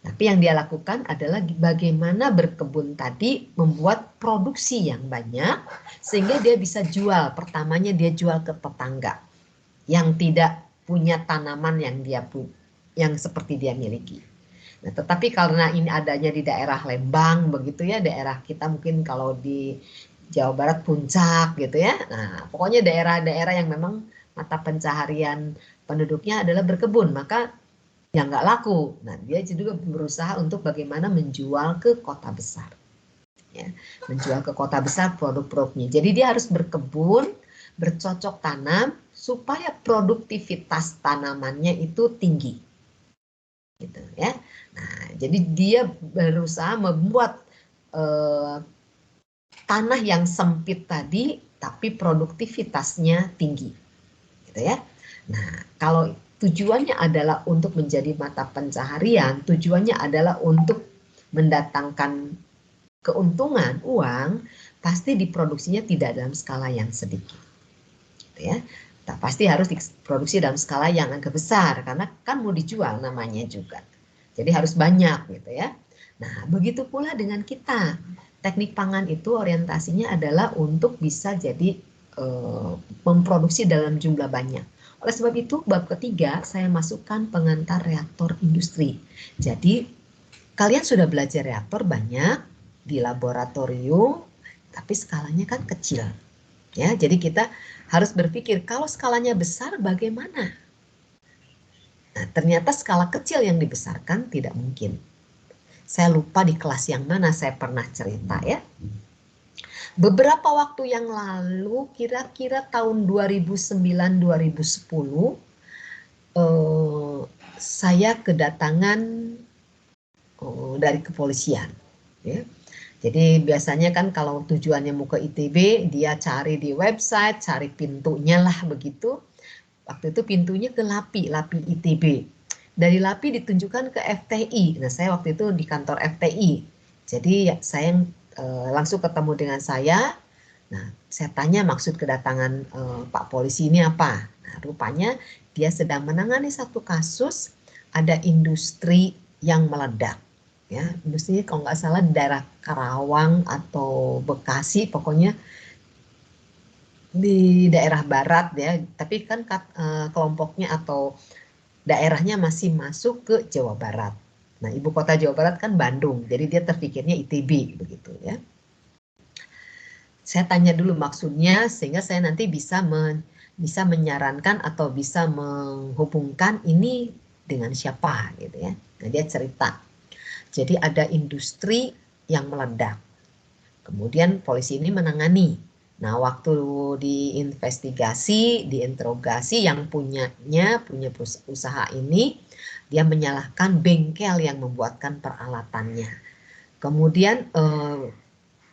Speaker 1: Tapi yang dia lakukan adalah bagaimana berkebun tadi membuat produksi yang banyak sehingga dia bisa jual. Pertamanya dia jual ke tetangga yang tidak punya tanaman yang seperti dia miliki. Nah, tetapi karena ini adanya di daerah Lembang begitu ya, daerah kita mungkin kalau di Jawa Barat Puncak gitu ya. Nah, pokoknya daerah-daerah yang memang mata pencaharian penduduknya adalah berkebun, maka yang nggak laku. Nah, dia juga berusaha untuk bagaimana menjual ke kota besar. Ya, menjual ke kota besar produk-produknya. Jadi dia harus berkebun, bercocok tanam, supaya produktivitas tanamannya itu tinggi. Gitu, ya. Nah, jadi dia berusaha membuat tanah yang sempit tadi, tapi produktivitasnya tinggi. Gitu ya. Nah, kalau tujuannya adalah untuk menjadi mata pencaharian, tujuannya adalah untuk mendatangkan keuntungan uang, pasti diproduksinya tidak dalam skala yang sedikit. Gitu ya. Nah, pasti harus diproduksi dalam skala yang agak besar karena kan mau dijual namanya juga. Jadi harus banyak gitu ya. Nah, begitu pula dengan kita. Teknik pangan itu orientasinya adalah untuk bisa jadi memproduksi dalam jumlah banyak. Oleh sebab itu, bab ketiga saya masukkan pengantar reaktor industri. Jadi, kalian sudah belajar reaktor banyak di laboratorium, tapi skalanya kan kecil. Ya, jadi kita harus berpikir kalau skalanya besar bagaimana? Nah, ternyata skala kecil yang dibesarkan tidak mungkin. Saya lupa di kelas yang mana saya pernah cerita ya. Beberapa waktu yang lalu, kira-kira tahun 2009-2010, saya kedatangan dari kepolisian. Ya. Jadi biasanya kan kalau tujuannya mau ke ITB, dia cari di website, cari pintunya lah begitu. Waktu itu pintunya ke LAPI ITB. Dari LAPI ditunjukkan ke FTI. Nah, saya waktu itu di kantor FTI. Jadi saya langsung ketemu dengan saya. Nah, saya tanya maksud kedatangan Pak Polisi ini apa. Nah, rupanya dia sedang menangani satu kasus, ada industri yang meledak. Ya, industri kalau nggak salah di daerah Karawang atau Bekasi, pokoknya di daerah barat ya. Tapi kan kelompoknya atau daerahnya masih masuk ke Jawa Barat. Nah, ibu kota Jawa Barat kan Bandung, jadi dia terpikirnya ITB begitu ya. Saya tanya dulu maksudnya sehingga saya nanti bisa menyarankan atau bisa menghubungkan ini dengan siapa gitu ya. Nah, dia cerita. Jadi ada industri yang meledak. Kemudian polisi ini menangani. Nah, waktu diinvestigasi, diinterogasi yang punya usaha ini, dia menyalahkan bengkel yang membuatkan peralatannya. Kemudian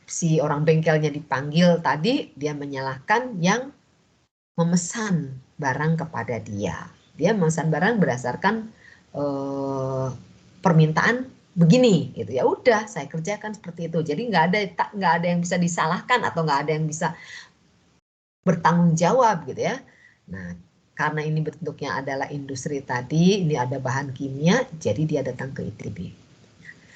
Speaker 1: si orang bengkelnya dipanggil tadi, dia menyalahkan yang memesan barang kepada dia. Dia memesan barang berdasarkan permintaan begini gitu ya, udah saya kerjakan seperti itu. Jadi nggak ada yang bisa disalahkan atau nggak ada yang bisa bertanggung jawab gitu ya. Nah, karena ini bentuknya adalah industri tadi, ini ada bahan kimia, jadi dia datang ke ITB.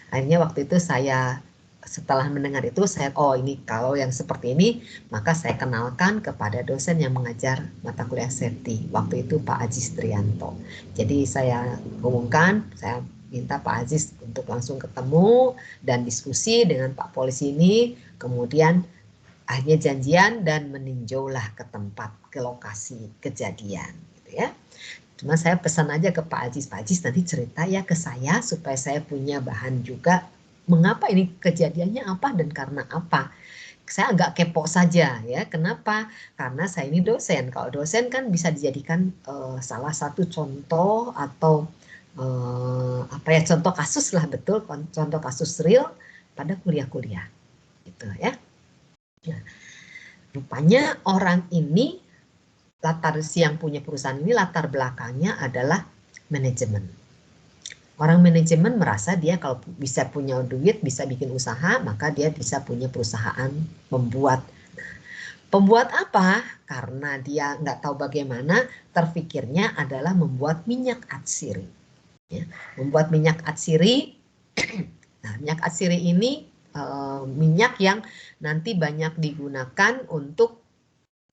Speaker 1: Akhirnya waktu itu saya setelah mendengar itu saya ini kalau yang seperti ini maka saya kenalkan kepada dosen yang mengajar mata kuliah safety waktu itu Pak Aziz Trianto. Jadi saya hubungkan, saya minta Pak Aziz untuk langsung ketemu dan diskusi dengan Pak Polisi ini, kemudian akhirnya janjian dan meninjaulah ke tempat, ke lokasi kejadian gitu ya. Cuma saya pesan aja ke Pak Aziz nanti cerita ya ke saya supaya saya punya bahan juga mengapa ini kejadiannya apa dan karena apa. Saya agak kepo saja ya. Kenapa? Karena saya ini dosen. Kalau dosen kan bisa dijadikan salah satu contoh atau contoh kasus lah, betul, contoh kasus real pada kuliah-kuliah gitu ya. Nah, rupanya orang ini yang punya perusahaan ini latar belakangnya adalah manajemen. Orang manajemen merasa dia kalau bisa punya duit, bisa bikin usaha, maka dia bisa punya perusahaan membuat. Pembuat apa? Karena dia nggak tahu bagaimana, terfikirnya adalah membuat minyak atsiri. Ya, membuat minyak atsiri. Nah, minyak atsiri ini minyak yang nanti banyak digunakan untuk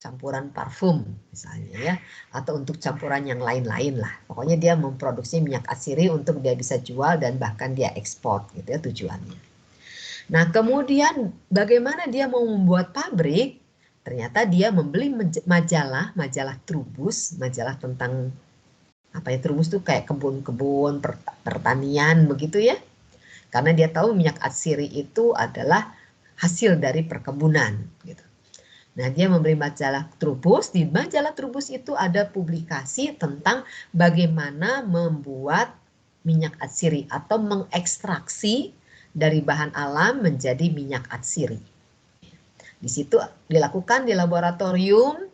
Speaker 1: campuran parfum misalnya ya, atau untuk campuran yang lain-lain lah. Pokoknya dia memproduksi minyak atsiri untuk dia bisa jual dan bahkan dia ekspor gitu ya tujuannya. Nah, kemudian bagaimana dia mau membuat pabrik? Ternyata dia membeli majalah Trubus, majalah tentang Trubus tuh kayak kebun-kebun, pertanian begitu ya. Karena dia tahu minyak atsiri itu adalah hasil dari perkebunan gitu. Nah, dia memberi majalah Trubus. Di majalah Trubus itu ada publikasi tentang bagaimana membuat minyak atsiri atau mengekstraksi dari bahan alam menjadi minyak atsiri. Di situ dilakukan di laboratorium,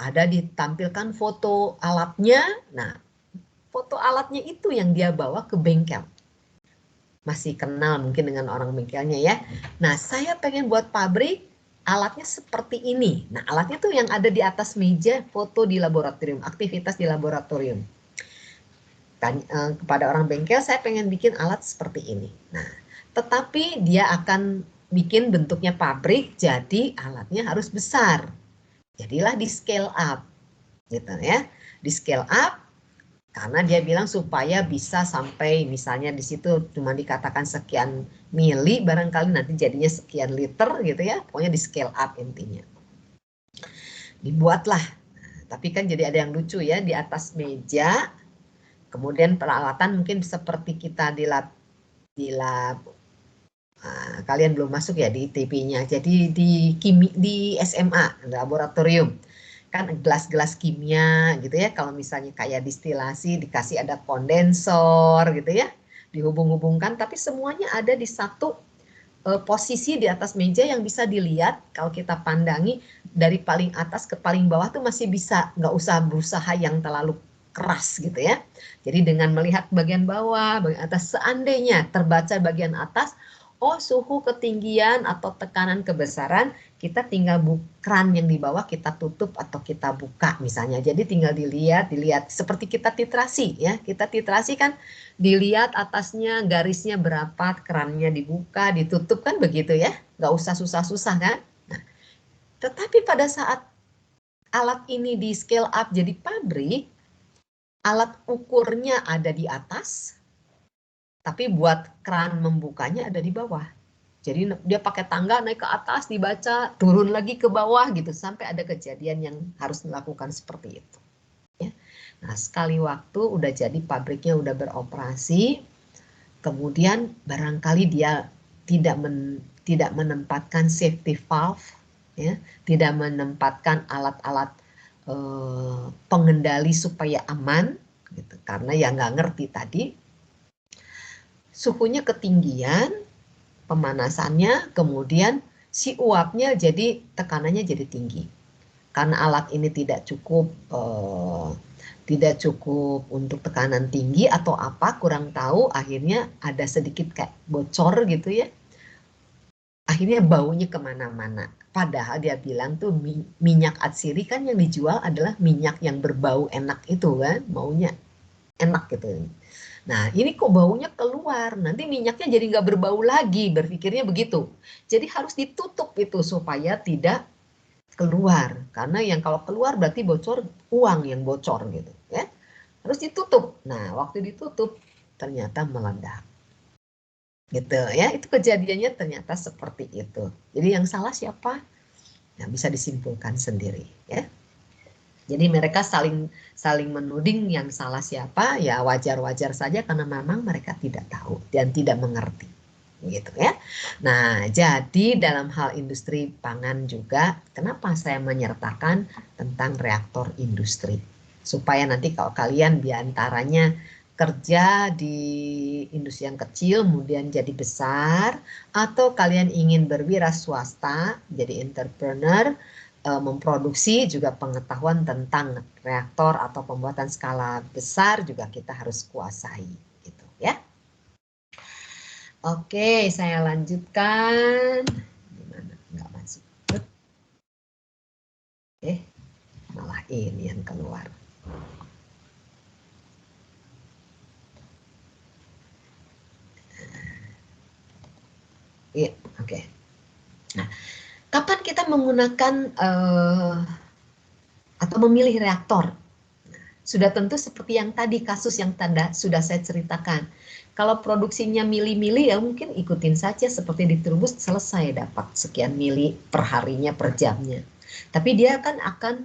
Speaker 1: ada ditampilkan foto alatnya. Nah, foto alatnya itu yang dia bawa ke bengkel. Masih kenal mungkin dengan orang bengkelnya ya. Nah, saya pengen buat pabrik, alatnya seperti ini. Nah, alatnya tuh yang ada di atas meja foto di laboratorium, aktivitas di laboratorium. Kepada orang bengkel, saya pengen bikin alat seperti ini. Nah, tetapi dia akan bikin bentuknya pabrik, jadi alatnya harus besar. Jadilah di scale up, gitu ya. Di scale up, karena dia bilang supaya bisa sampai misalnya di situ cuma dikatakan sekian mili, barangkali nanti jadinya sekian liter gitu ya. Pokoknya di scale up intinya. Dibuatlah, tapi kan jadi ada yang lucu ya, di atas meja, kemudian peralatan mungkin seperti kita di lab, kalian belum masuk ya di TP-nya. Jadi di SMA, laboratorium. Kan gelas-gelas kimia gitu ya, kalau misalnya kayak distilasi dikasih ada kondensor gitu ya, dihubung-hubungkan, tapi semuanya ada di satu posisi di atas meja yang bisa dilihat kalau kita pandangi dari paling atas ke paling bawah tuh masih bisa, nggak usah berusaha yang terlalu keras gitu ya. Jadi dengan melihat bagian bawah, bagian atas, seandainya terbaca bagian atas, oh suhu, ketinggian atau tekanan kebesaran, kita tinggal keran yang di bawah kita tutup atau kita buka misalnya. Jadi tinggal dilihat seperti kita titrasi ya. Kita titrasi kan dilihat atasnya garisnya berapa, kerannya dibuka, ditutup kan begitu ya. Nggak usah susah-susah kan. Nah, tetapi pada saat alat ini di scale up jadi pabrik, alat ukurnya ada di atas, tapi buat keran membukanya ada di bawah. Jadi dia pakai tangga naik ke atas, dibaca, turun lagi ke bawah gitu, sampai ada kejadian yang harus melakukan seperti itu. Ya. Nah, sekali waktu udah jadi pabriknya udah beroperasi, kemudian barangkali dia tidak menempatkan safety valve, ya, tidak menempatkan alat-alat pengendali supaya aman, gitu, karena ya nggak ngerti tadi. Suhunya ketinggian, pemanasannya, kemudian si uapnya jadi tekanannya jadi tinggi. Karena alat ini tidak cukup untuk tekanan tinggi atau apa, kurang tahu, akhirnya ada sedikit kayak bocor gitu ya. Akhirnya baunya kemana-mana. Padahal dia bilang tuh minyak atsiri kan yang dijual adalah minyak yang berbau enak itu kan, maunya enak gitu. Nah, ini kok baunya keluar, nanti minyaknya jadi nggak berbau lagi, berpikirnya begitu. Jadi harus ditutup itu supaya tidak keluar, karena yang kalau keluar berarti bocor, uang yang bocor gitu ya. Harus ditutup. Nah, waktu ditutup ternyata meledak. Gitu ya, itu kejadiannya ternyata seperti itu. Jadi yang salah siapa? Nah, bisa disimpulkan sendiri ya. Jadi mereka saling menuding yang salah siapa, ya wajar-wajar saja karena memang mereka tidak tahu dan tidak mengerti. Gitu ya. Nah, jadi dalam hal industri pangan juga, kenapa saya menyertakan tentang reaktor industri? Supaya nanti kalau kalian diantaranya kerja di industri yang kecil, kemudian jadi besar, atau kalian ingin berwira swasta, jadi entrepreneur, memproduksi juga pengetahuan tentang reaktor atau pembuatan skala besar juga kita harus kuasai gitu ya. Oke, saya lanjutkan. Gimana? Nggak masuk. Malah ini yang keluar. Iya, oke. Nah, kapan kita menggunakan atau memilih reaktor? Sudah tentu seperti yang tadi kasus yang sudah saya ceritakan. Kalau produksinya mili-mili ya mungkin ikutin saja seperti di Trubus, selesai dapat sekian mili per harinya, per jamnya. Tapi dia akan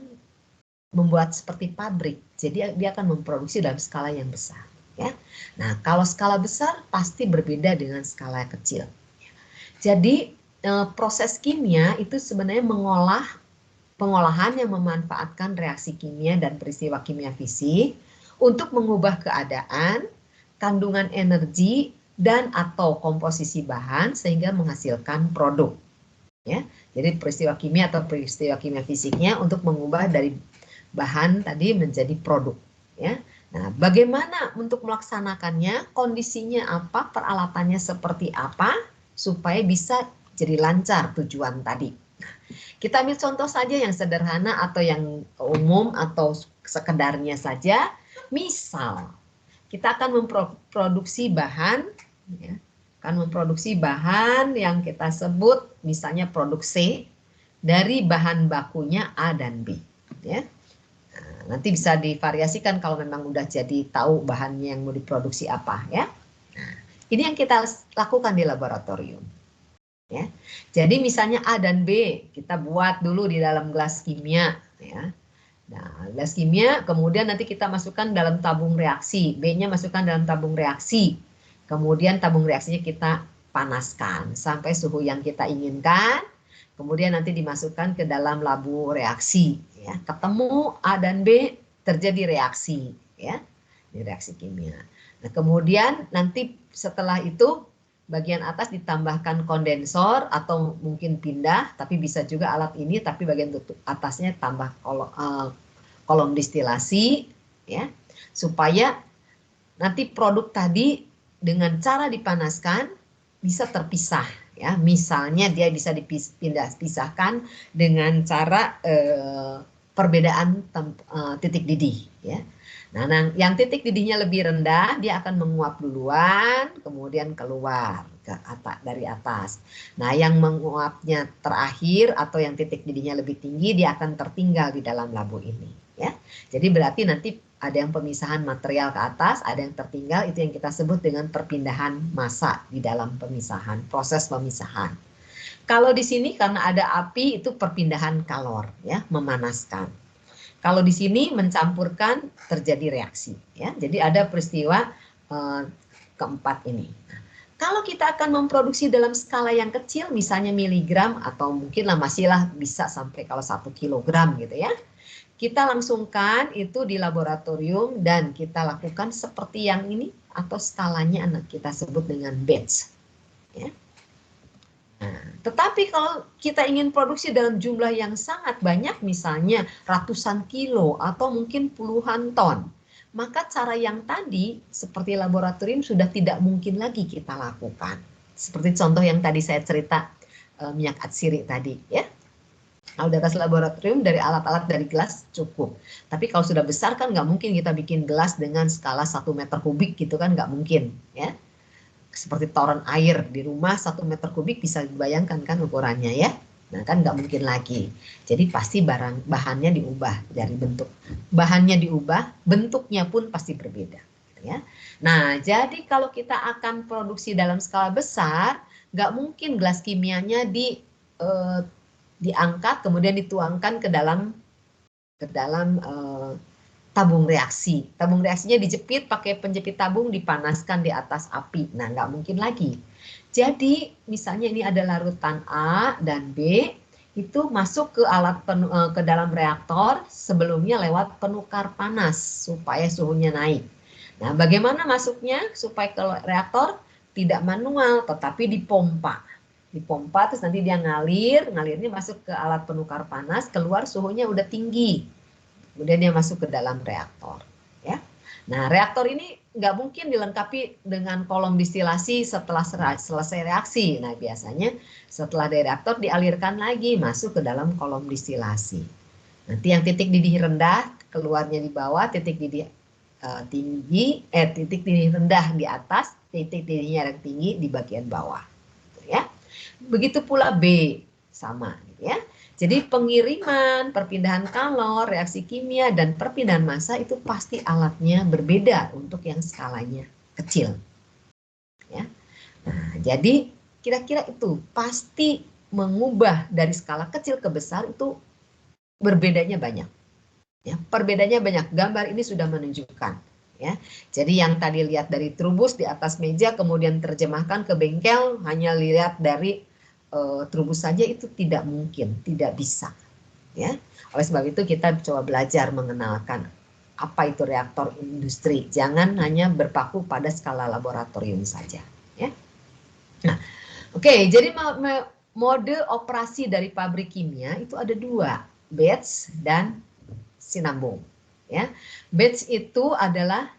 Speaker 1: membuat seperti pabrik, jadi dia akan memproduksi dalam skala yang besar. Ya. Nah, kalau skala besar pasti berbeda dengan skala kecil. Jadi proses kimia itu sebenarnya pengolahan yang memanfaatkan reaksi kimia dan peristiwa kimia fisik untuk mengubah keadaan, kandungan energi, dan atau komposisi bahan sehingga menghasilkan produk. Ya, jadi peristiwa kimia atau peristiwa kimia fisiknya untuk mengubah dari bahan tadi menjadi produk. Ya, nah bagaimana untuk melaksanakannya, kondisinya apa, peralatannya seperti apa, supaya bisa jadi lancar tujuan tadi. Kita ambil contoh saja yang sederhana atau yang umum atau sekedarnya saja. Misal, kita akan memproduksi bahan, ya, akan memproduksi bahan yang kita sebut misalnya produk C dari bahan bakunya A dan B. Ya. Nah, nanti bisa divariasikan kalau memang udah jadi tahu bahannya yang mau diproduksi apa. Ya. Nah, ini yang kita lakukan di laboratorium. Ya. Jadi misalnya A dan B kita buat dulu di dalam gelas kimia. Ya. Nah, gelas kimia kemudian nanti kita masukkan dalam tabung reaksi. B-nya masukkan dalam tabung reaksi. Kemudian tabung reaksinya kita panaskan sampai suhu yang kita inginkan. Kemudian nanti dimasukkan ke dalam labu reaksi. Ya. Ketemu A dan B terjadi reaksi. Ya. Ini reaksi kimia. Nah, kemudian nanti setelah itu bagian atas ditambahkan kondensor atau mungkin pindah, tapi bisa juga alat ini, tapi bagian tutup atasnya tambah kolom distilasi, ya, supaya nanti produk tadi dengan cara dipanaskan bisa terpisah, ya. Misalnya dia bisa dipisahkan dengan cara perbedaan titik didih, ya. Nah, yang titik didihnya lebih rendah, dia akan menguap duluan, kemudian keluar ke atas, dari atas. Nah, yang menguapnya terakhir atau yang titik didihnya lebih tinggi, dia akan tertinggal di dalam labu ini. Ya, jadi berarti nanti ada yang pemisahan material ke atas, ada yang tertinggal, itu yang kita sebut dengan perpindahan massa di dalam pemisahan, proses pemisahan. Kalau di sini karena ada api, itu perpindahan kalor, ya, memanaskan. Kalau di sini mencampurkan terjadi reaksi, ya. Jadi ada peristiwa keempat ini. Nah, kalau kita akan memproduksi dalam skala yang kecil, misalnya miligram atau mungkinlah masihlah bisa sampai kalau 1 kilogram gitu ya. Kita langsungkan itu di laboratorium dan kita lakukan seperti yang ini atau skalanya kita sebut dengan batch, ya. Nah, tetapi kalau kita ingin produksi dalam jumlah yang sangat banyak, misalnya ratusan kilo atau mungkin puluhan ton, maka cara yang tadi seperti laboratorium sudah tidak mungkin lagi kita lakukan. Seperti contoh yang tadi saya cerita minyak atsiri tadi, ya. Kalau di atas laboratorium dari alat-alat dari gelas cukup. Tapi kalau sudah besar kan nggak mungkin kita bikin gelas dengan skala 1 meter kubik gitu kan, nggak mungkin, ya. Seperti toren air di rumah 1 meter kubik bisa dibayangkan kan ukurannya, ya. Nah kan nggak mungkin lagi. Jadi pasti bahannya diubah dari bentuk. Bahannya diubah, bentuknya pun pasti berbeda. Ya. Nah jadi kalau kita akan produksi dalam skala besar, nggak mungkin gelas kimianya diangkat kemudian dituangkan ke dalam tabung reaksi. Tabung reaksinya dijepit pakai penjepit tabung, dipanaskan di atas api. Nah, nggak mungkin lagi. Jadi, misalnya ini ada larutan A dan B, itu masuk ke dalam reaktor sebelumnya lewat penukar panas supaya suhunya naik. Nah, bagaimana masuknya supaya ke reaktor? Tidak manual, tetapi dipompa. Dipompa, terus nanti dia ngalirnya masuk ke alat penukar panas, keluar suhunya udah tinggi. Kemudian dia masuk ke dalam reaktor. Ya. Nah, reaktor ini nggak mungkin dilengkapi dengan kolom distilasi setelah selesai reaksi. Nah, biasanya setelah dari reaktor dialirkan lagi masuk ke dalam kolom distilasi. Nanti yang titik didih rendah keluarnya di bawah, titik didih titik didih rendah di atas, titik didihnya yang tinggi di bagian bawah. Ya. Begitu pula B sama, ya. Jadi pengiriman, perpindahan kalor, reaksi kimia, dan perpindahan massa itu pasti alatnya berbeda untuk yang skalanya kecil. Ya. Nah, jadi kira-kira itu pasti mengubah dari skala kecil ke besar itu berbedanya banyak. Ya, perbedaannya banyak. Gambar ini sudah menunjukkan. Ya. Jadi yang tadi lihat dari trubus di atas meja kemudian terjemahkan ke bengkel hanya lihat dari trubus saja itu tidak mungkin, tidak bisa. Ya. Oleh sebab itu kita coba belajar mengenalkan apa itu reaktor industri. Jangan hanya berpaku pada skala laboratorium saja. Ya. Nah, oke, jadi mode operasi dari pabrik kimia itu ada 2, batch dan sinambung. Ya. Batch itu adalah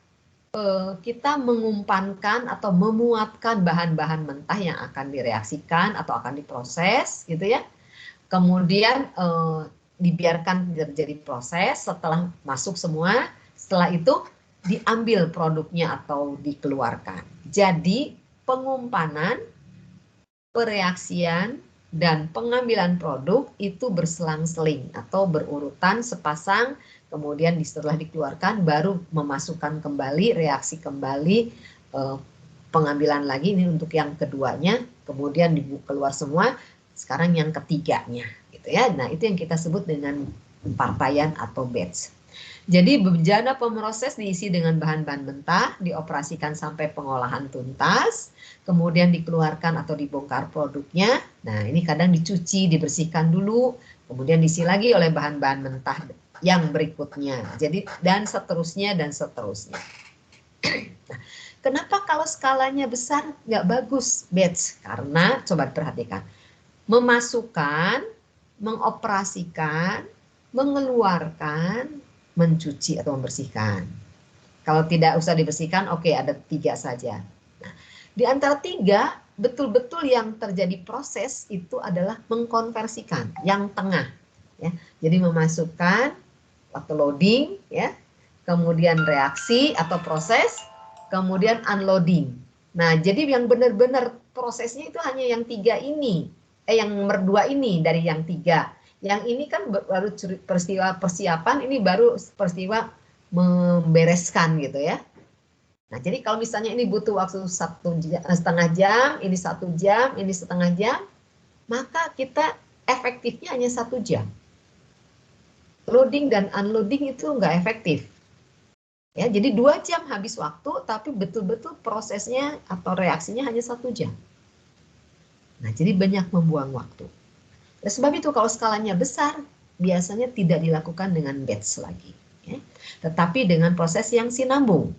Speaker 1: kita mengumpankan atau memuatkan bahan-bahan mentah yang akan direaksikan atau akan diproses gitu ya Kemudian dibiarkan terjadi proses, setelah masuk semua, setelah itu diambil produknya atau dikeluarkan. Jadi pengumpanan, pereaksian, dan pengambilan produk itu berselang-seling atau berurutan sepasang, kemudian setelah dikeluarkan baru memasukkan kembali, reaksi kembali, pengambilan lagi ini untuk yang keduanya, kemudian dibuka keluar semua, sekarang yang ketiganya gitu ya. Nah, itu yang kita sebut dengan partaian atau batch. Jadi bejana pemroses diisi dengan bahan-bahan mentah, dioperasikan sampai pengolahan tuntas, kemudian dikeluarkan atau dibongkar produknya. Nah, ini kadang dicuci, dibersihkan dulu, kemudian diisi lagi oleh bahan-bahan mentah yang berikutnya. Jadi dan seterusnya dan seterusnya. Nah, kenapa kalau skalanya besar nggak bagus batch? Karena coba perhatikan, memasukkan, mengoperasikan, mengeluarkan, mencuci atau membersihkan. Kalau tidak usah dibersihkan, oke, ada 3 saja. Nah, di antara 3, betul-betul yang terjadi proses itu adalah mengkonversikan, yang tengah. Ya. Jadi memasukkan, waktu loading, ya, kemudian reaksi atau proses, kemudian unloading. Nah, jadi yang benar-benar prosesnya itu hanya yang 3 ini, yang nomor 2 ini dari yang 3. Yang ini kan baru peristiwa persiapan, ini baru peristiwa membereskan gitu ya. Nah, jadi kalau misalnya ini butuh waktu 1,5 jam, ini 1 jam, ini setengah jam, maka kita efektifnya hanya 1 jam. Loading dan unloading itu nggak efektif. Ya, jadi 2 jam habis waktu, tapi betul-betul prosesnya atau reaksinya hanya 1 jam. Nah, jadi banyak membuang waktu. Oleh sebab itu kalau skalanya besar, biasanya tidak dilakukan dengan batch lagi. Ya. Tetapi dengan proses yang sinambung.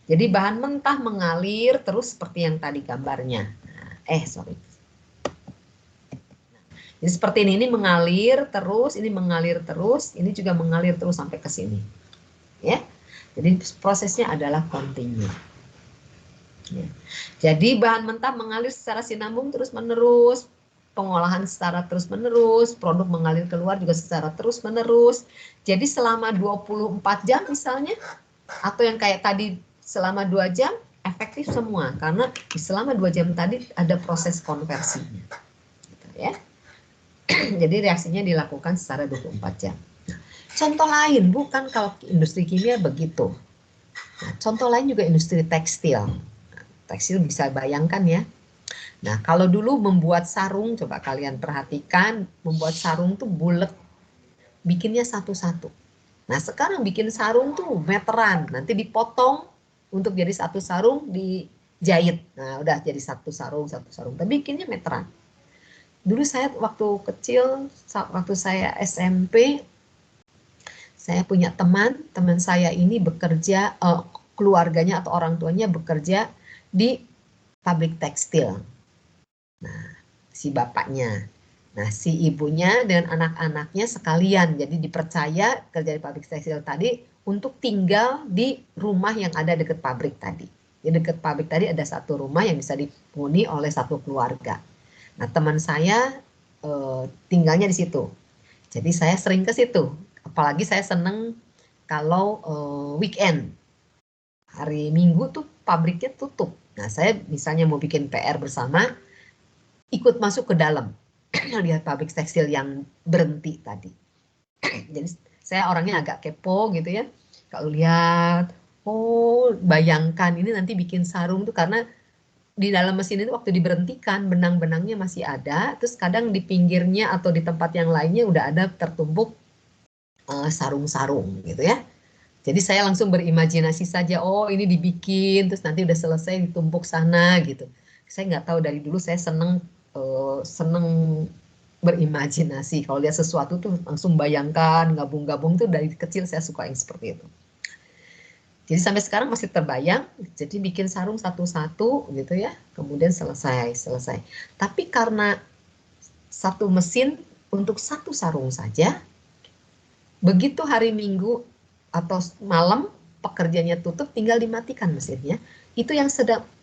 Speaker 1: Jadi bahan mentah mengalir terus seperti yang tadi gambarnya. Jadi seperti ini mengalir terus, ini mengalir terus, ini juga mengalir terus sampai ke sini. Ya. Jadi prosesnya adalah kontinu. Ya. Jadi bahan mentah mengalir secara sinambung terus-menerus, pengolahan secara terus-menerus, produk mengalir keluar juga secara terus-menerus. Jadi selama 24 jam misalnya, atau yang kayak tadi selama 2 jam, efektif semua. Karena selama 2 jam tadi ada proses konversinya. Gitu ya. Jadi reaksinya dilakukan secara 24 jam. Contoh lain, bukan kalau industri kimia begitu. Nah, contoh lain juga industri tekstil. Tekstil bisa bayangkan ya. Nah, kalau dulu membuat sarung, coba kalian perhatikan, membuat sarung tuh bulat, bikinnya satu-satu. Nah, sekarang bikin sarung tuh meteran, nanti dipotong untuk jadi satu sarung, dijahit. Nah, udah jadi satu sarung, tapi bikinnya meteran. Dulu saya waktu kecil, waktu saya SMP, saya punya teman saya ini bekerja, keluarganya atau orang tuanya bekerja di pabrik tekstil. Nah, si bapaknya. Nah, si ibunya dan anak-anaknya sekalian. Jadi dipercaya kerja di pabrik tekstil tadi untuk tinggal di rumah yang ada dekat pabrik tadi. Di dekat pabrik tadi ada satu rumah yang bisa dihuni oleh satu keluarga. Nah, teman saya tinggalnya di situ. Jadi saya sering ke situ. Apalagi saya seneng kalau weekend. Hari Minggu tuh pabriknya tutup. Nah, saya misalnya mau bikin PR bersama, ikut masuk ke dalam, lihat pabrik tekstil yang berhenti tadi. Jadi saya orangnya agak kepo gitu ya. Kalau lihat, oh bayangkan ini nanti bikin sarung tuh karena di dalam mesin itu waktu diberhentikan benang-benangnya masih ada, terus kadang di pinggirnya atau di tempat yang lainnya udah ada tertumpuk sarung-sarung gitu ya. Jadi saya langsung berimajinasi saja, oh ini dibikin, terus nanti udah selesai ditumpuk sana gitu. Saya nggak tahu dari dulu saya seneng berimajinasi. Kalau lihat sesuatu tuh langsung bayangkan, gabung-gabung tuh dari kecil saya suka yang seperti itu. Jadi sampai sekarang masih terbayang, jadi bikin sarung satu-satu gitu ya, kemudian selesai. Tapi karena satu mesin untuk satu sarung saja, begitu hari Minggu atau malam pekerjanya tutup, tinggal dimatikan mesinnya. Itu yang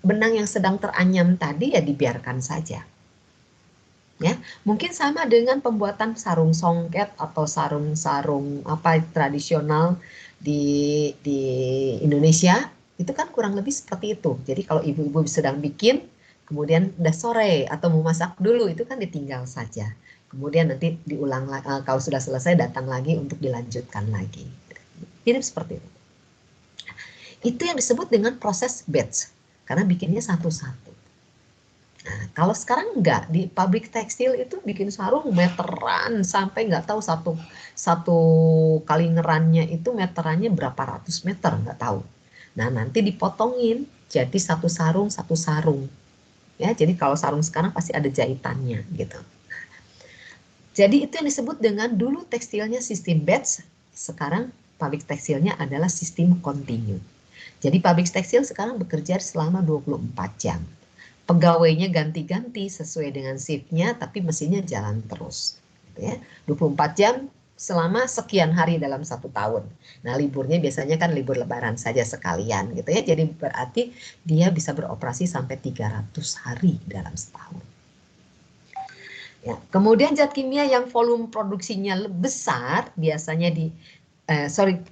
Speaker 1: benang yang sedang teranyam tadi ya dibiarkan saja. Ya, mungkin sama dengan pembuatan sarung songket atau sarung-sarung apa tradisional di Indonesia, itu kan kurang lebih seperti itu. Jadi kalau ibu-ibu sedang bikin, kemudian udah sore atau mau masak dulu, itu kan ditinggal saja. Kemudian nanti diulang, kalau sudah selesai datang lagi untuk dilanjutkan lagi. Mirip seperti itu. Itu yang disebut dengan proses batch, karena bikinnya satu-satu. Nah, kalau sekarang enggak, di pabrik tekstil itu bikin sarung meteran sampai nggak tahu satu kali ngerannya itu meterannya berapa ratus meter, nggak tahu. Nah, nanti dipotongin jadi satu sarung. Ya, jadi kalau sarung sekarang pasti ada jahitannya gitu. Jadi itu yang disebut dengan dulu tekstilnya sistem batch, sekarang pabrik tekstilnya adalah sistem continue. Jadi pabrik tekstil sekarang bekerja selama 24 jam. Pegawainya ganti-ganti sesuai dengan shiftnya, tapi mesinnya jalan terus. Gitu ya. 24 jam selama sekian hari dalam 1 tahun. Nah, liburnya biasanya kan libur lebaran saja sekalian gitu ya. Jadi berarti dia bisa beroperasi sampai 300 hari dalam setahun. Ya, kemudian zat kimia yang volume produksinya besar, biasanya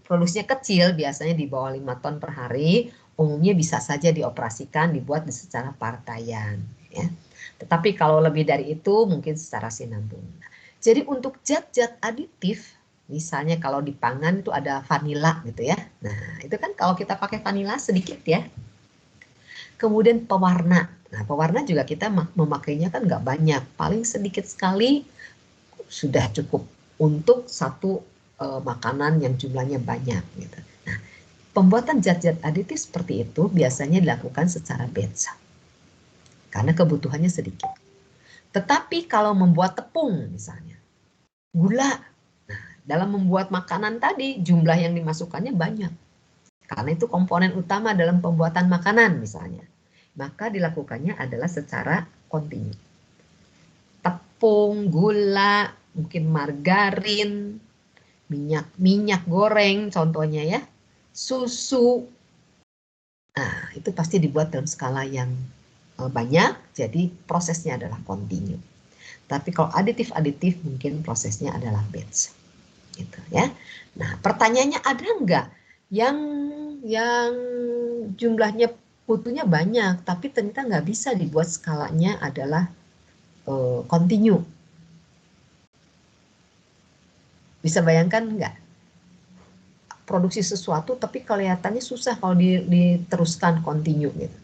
Speaker 1: produksinya kecil, biasanya di bawah 5 ton per hari, umumnya bisa saja dioperasikan, dibuat secara partaian. Ya. Tetapi kalau lebih dari itu, mungkin secara sinambung. Jadi untuk zat-zat aditif, misalnya kalau di pangan itu ada vanila gitu ya. Nah, itu kan kalau kita pakai vanila sedikit ya. Kemudian pewarna. Nah, pewarna juga kita memakainya kan nggak banyak, paling sedikit sekali sudah cukup untuk satu makanan yang jumlahnya banyak. Gitu. Nah, pembuatan zat-zat aditif seperti itu biasanya dilakukan secara batch, karena kebutuhannya sedikit. Tetapi kalau membuat tepung misalnya, gula, nah, dalam membuat makanan tadi jumlah yang dimasukkannya banyak, karena itu komponen utama dalam pembuatan makanan misalnya. Maka dilakukannya adalah secara kontinu. Tepung, gula, mungkin margarin, minyak goreng contohnya ya, susu. Nah, itu pasti dibuat dalam skala yang banyak, jadi prosesnya adalah kontinu. Tapi kalau aditif-aditif mungkin prosesnya adalah batch. Gitu ya. Nah, pertanyaannya ada enggak yang jumlahnya butuhnya banyak, tapi ternyata nggak bisa dibuat skalanya adalah continue. Bisa bayangkan nggak? Produksi sesuatu tapi kelihatannya susah kalau diteruskan continue gitu.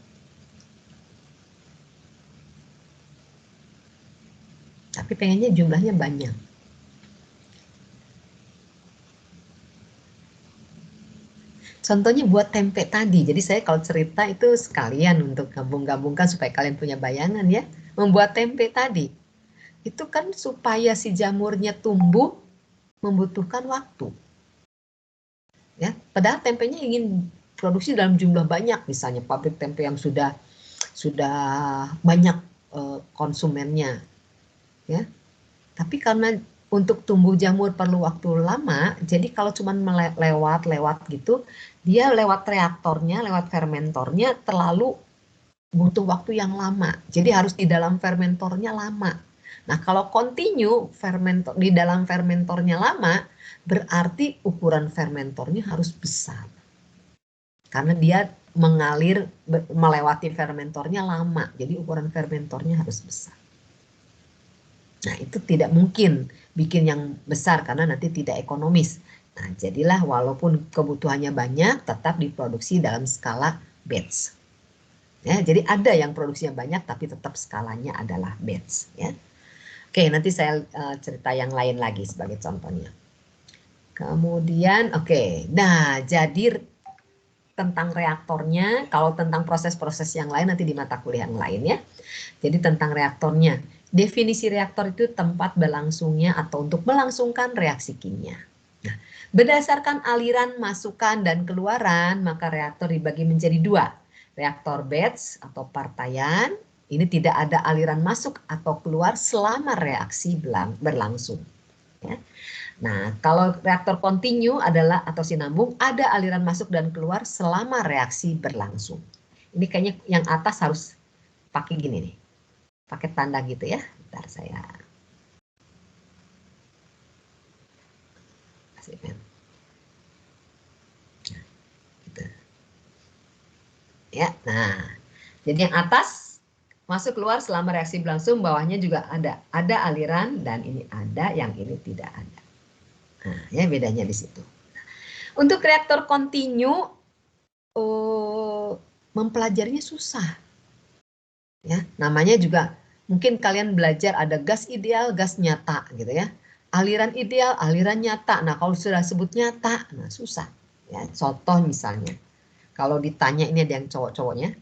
Speaker 1: Tapi pengennya jumlahnya banyak. Contohnya buat tempe tadi. Jadi saya kalau cerita itu sekalian untuk gabung-gabungkan supaya kalian punya bayangan ya. Membuat tempe tadi. Itu kan supaya si jamurnya tumbuh membutuhkan waktu. Ya, padahal tempenya ingin produksi dalam jumlah banyak, misalnya pabrik tempe yang sudah banyak konsumennya. Ya. Tapi karena untuk tumbuh jamur perlu waktu lama, jadi kalau cuma lewat gitu, dia lewat reaktornya, lewat fermentornya terlalu butuh waktu yang lama. Jadi harus di dalam fermentornya lama. Nah, kalau continue di dalam fermentornya lama, berarti ukuran fermentornya harus besar. Karena dia mengalir melewati fermentornya lama, jadi ukuran fermentornya harus besar. Nah, itu tidak mungkin bikin yang besar karena nanti tidak ekonomis. Nah, jadilah walaupun kebutuhannya banyak, tetap diproduksi dalam skala batch. Ya, jadi ada yang produksinya banyak tapi tetap skalanya adalah batch. Ya. Oke, nanti saya cerita yang lain lagi sebagai contohnya. Kemudian, oke. Nah, jadi tentang reaktornya, kalau tentang proses-proses yang lain nanti di mata kuliah yang lain ya. Jadi tentang reaktornya. Definisi reaktor itu tempat berlangsungnya atau untuk melangsungkan reaksi kimia. Nah, berdasarkan aliran masukan dan keluaran, maka reaktor dibagi menjadi dua. Reaktor batch atau partaian, ini tidak ada aliran masuk atau keluar selama reaksi berlangsung. Ya. Nah, kalau reaktor continue adalah atau sinambung, ada aliran masuk dan keluar selama reaksi berlangsung. Ini kayaknya yang atas harus pakai gini nih. Pakai tanda gitu ya. Bentar saya kasih pen. Nah, gitu. Ya, nah, jadi yang atas masuk keluar selama reaksi berlangsung, bawahnya juga ada aliran dan ini ada, yang ini tidak ada. Nah, ya bedanya di situ. Untuk reaktor kontinu mempelajarinya susah. Ya, namanya juga mungkin kalian belajar ada gas ideal, gas nyata gitu ya. Aliran ideal, aliran nyata. Nah, kalau sudah sebut nyata, nah susah. Ya, contoh misalnya, kalau ditanya ini ada yang cowok-cowoknya,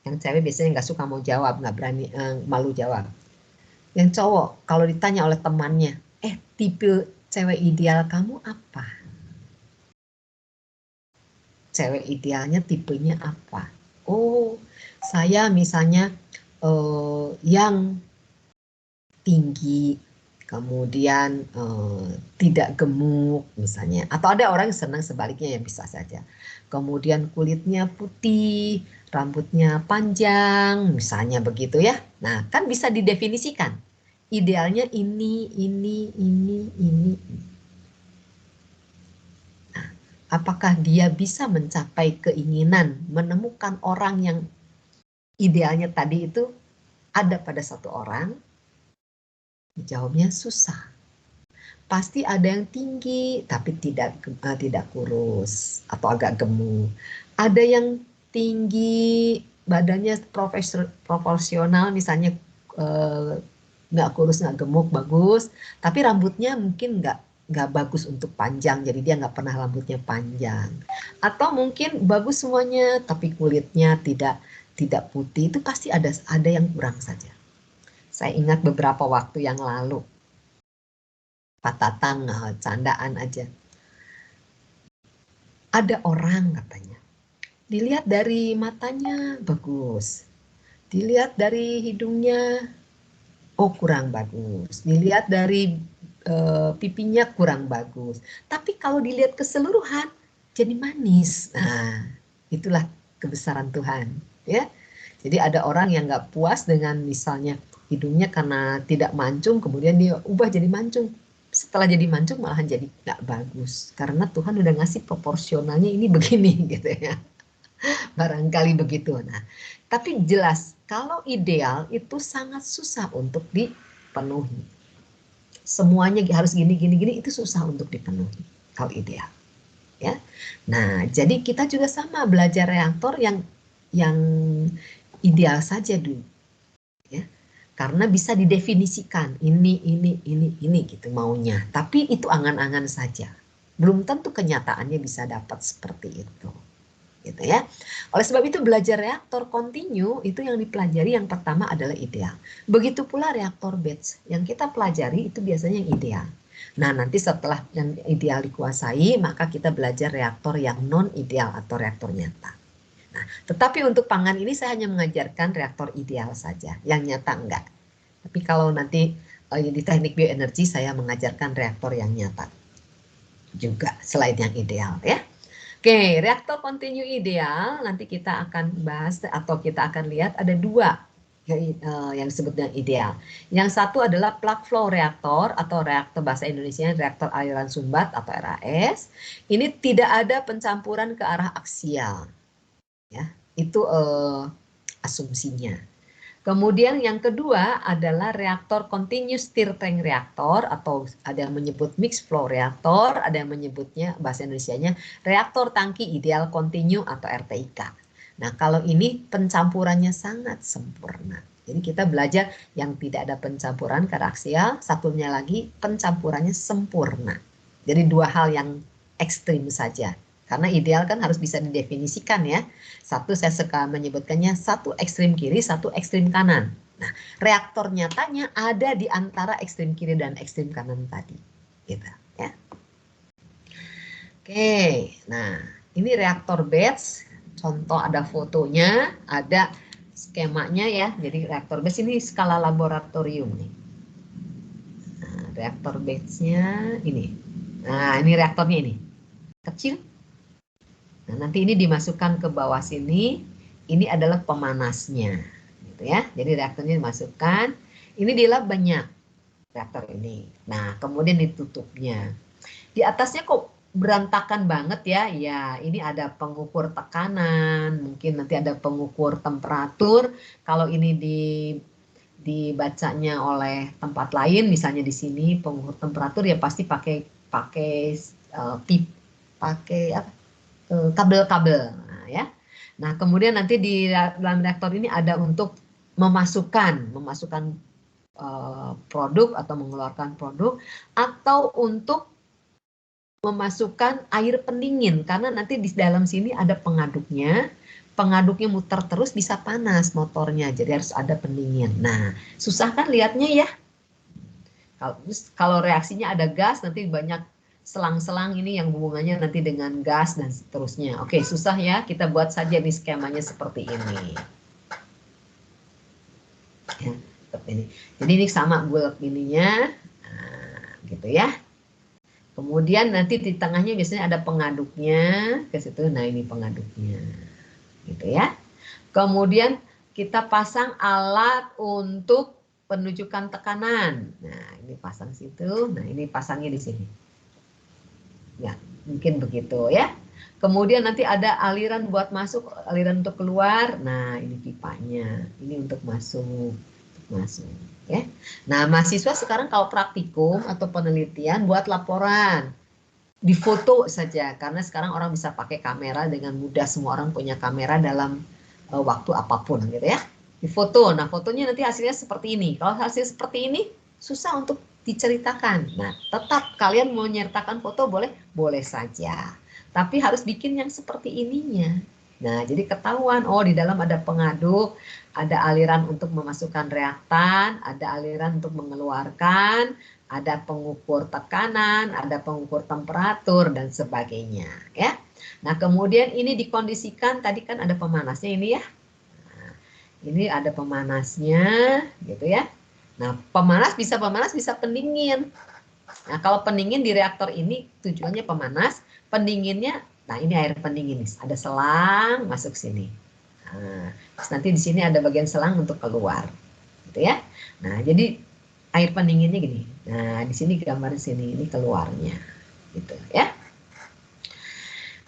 Speaker 1: yang cewek biasanya nggak suka mau jawab, nggak berani, malu jawab. Yang cowok kalau ditanya oleh temannya, tipe cewek ideal kamu apa? Cewek idealnya tipenya apa? Oh, saya misalnya yang tinggi, kemudian tidak gemuk misalnya. Atau ada orang yang senang sebaliknya, yang bisa saja. Kemudian kulitnya putih, rambutnya panjang, misalnya begitu ya. Nah, kan bisa didefinisikan. Idealnya ini. Nah, apakah dia bisa mencapai keinginan menemukan orang yang idealnya tadi itu ada pada satu orang? Jawabnya susah. Pasti ada yang tinggi tapi tidak kurus atau agak gemuk. Ada yang tinggi badannya proporsional, misalnya nggak kurus nggak gemuk, bagus, tapi rambutnya mungkin nggak bagus untuk panjang, jadi dia nggak pernah rambutnya panjang. Atau mungkin bagus semuanya tapi kulitnya tidak putih. Itu pasti ada yang kurang saja. Saya ingat beberapa waktu yang lalu, Pak Tatang, candaan aja. Ada orang katanya, dilihat dari matanya bagus, dilihat dari hidungnya, kurang bagus, dilihat dari pipinya kurang bagus. Tapi kalau dilihat keseluruhan, jadi manis. Nah, itulah kebesaran Tuhan. Ya, jadi ada orang yang nggak puas dengan misalnya hidungnya karena tidak mancung, kemudian dia ubah jadi mancung. Setelah jadi mancung malahan jadi nggak bagus, karena Tuhan udah ngasih proporsionalnya ini begini gitu ya, barangkali begitu. Nah, tapi jelas kalau ideal itu sangat susah untuk dipenuhi, semuanya harus gini itu susah untuk dipenuhi kalau ideal ya. Nah, jadi kita juga sama belajar reaktor yang ideal saja dulu ya. Karena bisa didefinisikan ini gitu maunya. Tapi itu angan-angan saja. Belum tentu kenyataannya bisa dapat seperti itu. Gitu ya. Oleh sebab itu belajar reaktor kontinu itu yang dipelajari yang pertama adalah ideal. Begitu pula reaktor batch. Yang kita pelajari itu biasanya yang ideal. Nah, nanti setelah yang ideal dikuasai, maka kita belajar reaktor yang non-ideal atau reaktor nyata. Nah, tetapi untuk pangan ini saya hanya mengajarkan reaktor ideal saja, yang nyata enggak. Tapi kalau nanti di teknik bioenergi saya mengajarkan reaktor yang nyata juga selain yang ideal ya. Oke, reaktor kontinu ideal nanti kita akan bahas atau kita akan lihat ada dua yang disebut dengan ideal. Yang satu adalah plug flow reaktor atau reaktor bahasa Indonesia reaktor aliran sumbat atau RAS. Ini tidak ada pencampuran ke arah aksial. Ya, itu asumsinya. Kemudian yang kedua adalah reaktor continuous stir tank reaktor atau ada yang menyebut mixed flow reaktor, ada yang menyebutnya bahasa Indonesianya reaktor tangki ideal kontinu atau RTIK. Nah, kalau ini pencampurannya sangat sempurna. Jadi kita belajar yang tidak ada pencampuran ke arah aksial, satunya lagi pencampurannya sempurna. Jadi dua hal yang ekstrim saja. Karena ideal kan harus bisa didefinisikan ya. Satu saya suka menyebutkannya satu ekstrim kiri, satu ekstrim kanan. Nah, reaktor nyatanya ada di antara ekstrim kiri dan ekstrim kanan tadi. Gitu ya. Oke, nah ini reaktor batch. Contoh ada fotonya, ada skemanya ya. Jadi reaktor batch ini skala laboratorium nih. Nah, reaktor batch-nya ini. Nah, ini reaktornya ini. Kecil. Nah, nanti ini dimasukkan ke bawah sini, ini adalah pemanasnya, gitu ya. Jadi reaktornya dimasukkan, Ini di lab banyak reaktor ini. Nah, kemudian ditutupnya. Di atasnya kok berantakan banget ya. Ya, ini ada pengukur tekanan, mungkin nanti ada pengukur temperatur. Kalau ini dibacanya oleh tempat lain, misalnya di sini pengukur temperatur ya pasti pakai kabel-kabel. Nah, ya. Nah, kemudian nanti di dalam reaktor ini ada untuk memasukkan produk atau mengeluarkan produk, atau untuk memasukkan air pendingin, karena nanti di dalam sini ada pengaduknya muter terus bisa panas motornya, jadi harus ada pendingin. Nah, susah kan lihatnya ya. Kalau reaksinya ada gas, nanti banyak selang-selang ini yang hubungannya nanti dengan gas dan seterusnya. Oke, susah ya, kita buat saja nih skemanya seperti ini. Ya, seperti ini. Jadi ini sama bulat ininya, nah, gitu ya. Kemudian nanti di tengahnya biasanya ada pengaduknya ke situ. Nah, ini pengaduknya. Gitu ya. Kemudian kita pasang alat untuk penunjukan tekanan. Nah, ini pasang situ. Nah, ini pasangnya di sini. Ya, mungkin begitu ya. Kemudian nanti ada aliran buat masuk, aliran untuk keluar. Nah, ini pipanya. Ini untuk masuk. Ya. Nah, mahasiswa sekarang kalau praktikum atau penelitian buat laporan, difoto saja, karena sekarang orang bisa pakai kamera dengan mudah, semua orang punya kamera dalam waktu apapun gitu ya. Difoto, nah fotonya nanti hasilnya seperti ini. Kalau hasil seperti ini susah untuk diceritakan. Nah, tetap kalian mau menyertakan foto boleh saja, tapi harus bikin yang seperti ininya. Nah, jadi ketahuan, oh di dalam ada pengaduk, ada aliran untuk memasukkan reaktan, ada aliran untuk mengeluarkan, ada pengukur tekanan, ada pengukur temperatur, dan sebagainya. Ya. Nah, kemudian ini dikondisikan, tadi kan ada pemanasnya ini ya. Nah, ini ada pemanasnya, gitu ya. Nah, pemanas bisa pendingin. Nah, kalau pendingin di reaktor ini tujuannya pemanas, pendinginnya, nah ini air pendingin nih, ada selang masuk sini. Nah, terus nanti di sini ada bagian selang untuk keluar, gitu ya. Nah, jadi air pendinginnya gini. Nah, di sini gambar sini, ini keluarnya, gitu ya.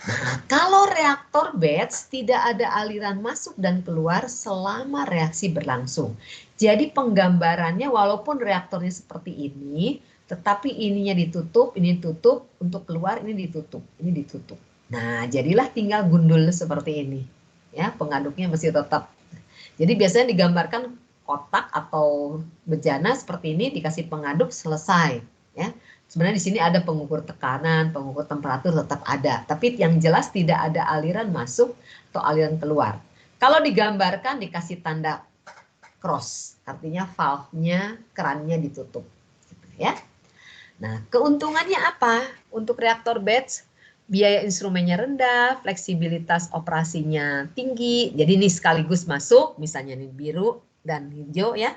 Speaker 1: Nah, kalau reaktor batch tidak ada aliran masuk dan keluar selama reaksi berlangsung. Jadi penggambarannya walaupun reaktornya seperti ini, tetapi ininya ditutup, ini tutup, untuk keluar ini ditutup, ini ditutup. Nah, jadilah tinggal gundul seperti ini. Ya, pengaduknya masih tetap. Jadi biasanya digambarkan kotak atau bejana seperti ini, dikasih pengaduk, selesai. Ya, sebenarnya di sini ada pengukur tekanan, pengukur temperatur tetap ada, tapi yang jelas tidak ada aliran masuk atau aliran keluar. Kalau digambarkan dikasih tanda cross, artinya valve-nya, kerannya ditutup. Ya. Nah, keuntungannya apa untuk reaktor batch? Biaya instrumennya rendah, fleksibilitas operasinya tinggi. Jadi ini sekaligus masuk, misalnya ini biru dan hijau ya.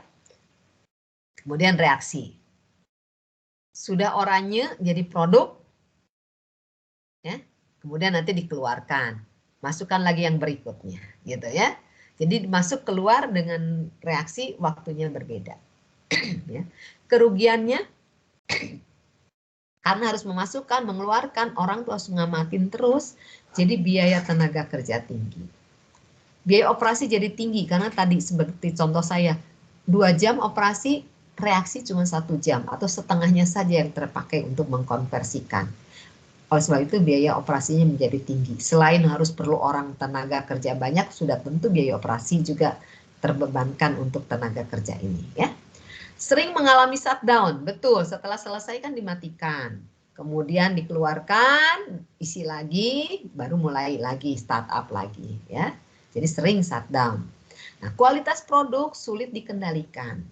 Speaker 1: Kemudian reaksi. Sudah oranye jadi produk. Ya. Kemudian nanti dikeluarkan. Masukkan lagi yang berikutnya, gitu ya. Jadi masuk keluar dengan reaksi waktunya berbeda. Ya. Kerugiannya karena harus memasukkan, mengeluarkan, orang tuh harus ngamatin terus, jadi biaya tenaga kerja tinggi. Biaya operasi jadi tinggi, karena tadi seperti contoh saya, 2 jam operasi, reaksi cuma 1 jam, atau setengahnya saja yang terpakai untuk mengkonversikan. Oleh sebab itu biaya operasinya menjadi tinggi. Selain harus perlu orang tenaga kerja banyak, sudah tentu biaya operasi juga terbebankan untuk tenaga kerja ini. Ya. Sering mengalami shutdown, betul. Setelah selesai kan dimatikan, kemudian dikeluarkan, isi lagi, baru mulai lagi, startup lagi, ya. Jadi sering shutdown. Nah, kualitas produk sulit dikendalikan,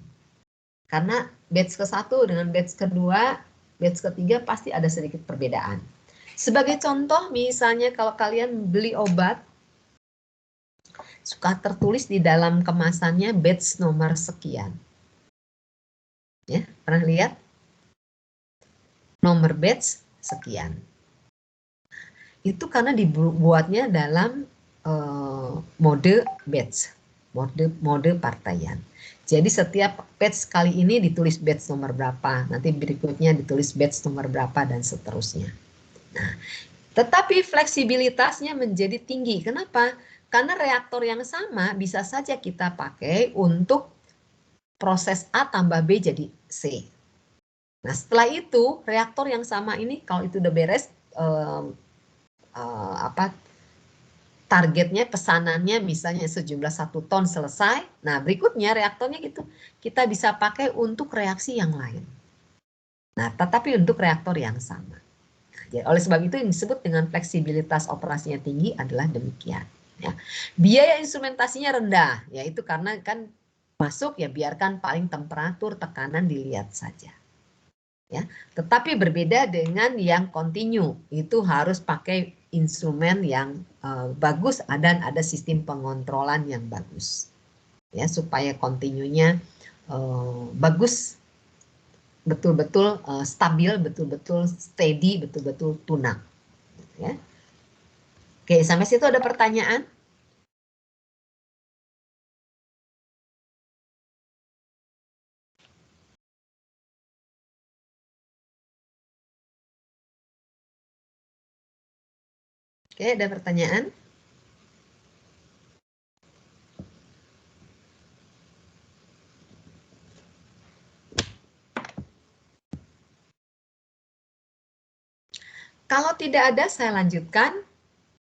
Speaker 1: karena batch ke-1 dengan batch kedua, batch ketiga pasti ada sedikit perbedaan. Sebagai contoh, misalnya kalau kalian beli obat, suka tertulis di dalam kemasannya batch nomor sekian. Ya, pernah lihat? Nomor batch sekian. Itu karena dibuatnya dalam mode batch. mode partaian. Jadi setiap batch kali ini ditulis batch nomor berapa, nanti berikutnya ditulis batch nomor berapa, dan seterusnya. Nah, tetapi fleksibilitasnya menjadi tinggi. Kenapa? Karena reaktor yang sama bisa saja kita pakai untuk proses A tambah B jadi C. Nah, setelah itu reaktor yang sama ini kalau itu udah beres targetnya, pesanannya misalnya sejumlah 1 ton selesai. Nah, berikutnya reaktornya gitu kita bisa pakai untuk reaksi yang lain. Nah, tetapi untuk reaktor yang sama. Nah, jadi oleh sebab itu yang disebut dengan fleksibilitas operasinya tinggi adalah demikian. Ya. Biaya instrumentasinya rendah, yaitu karena kan masuk ya biarkan paling temperatur, tekanan dilihat saja. Ya, tetapi berbeda dengan yang kontinu, itu harus pakai instrumen yang bagus dan ada sistem pengontrolan yang bagus, ya supaya kontinunya bagus, betul-betul stabil, betul-betul steady, betul-betul tunak. Ya. Oke, sampai situ ada pertanyaan? Oke, ada pertanyaan? Kalau tidak ada, saya lanjutkan.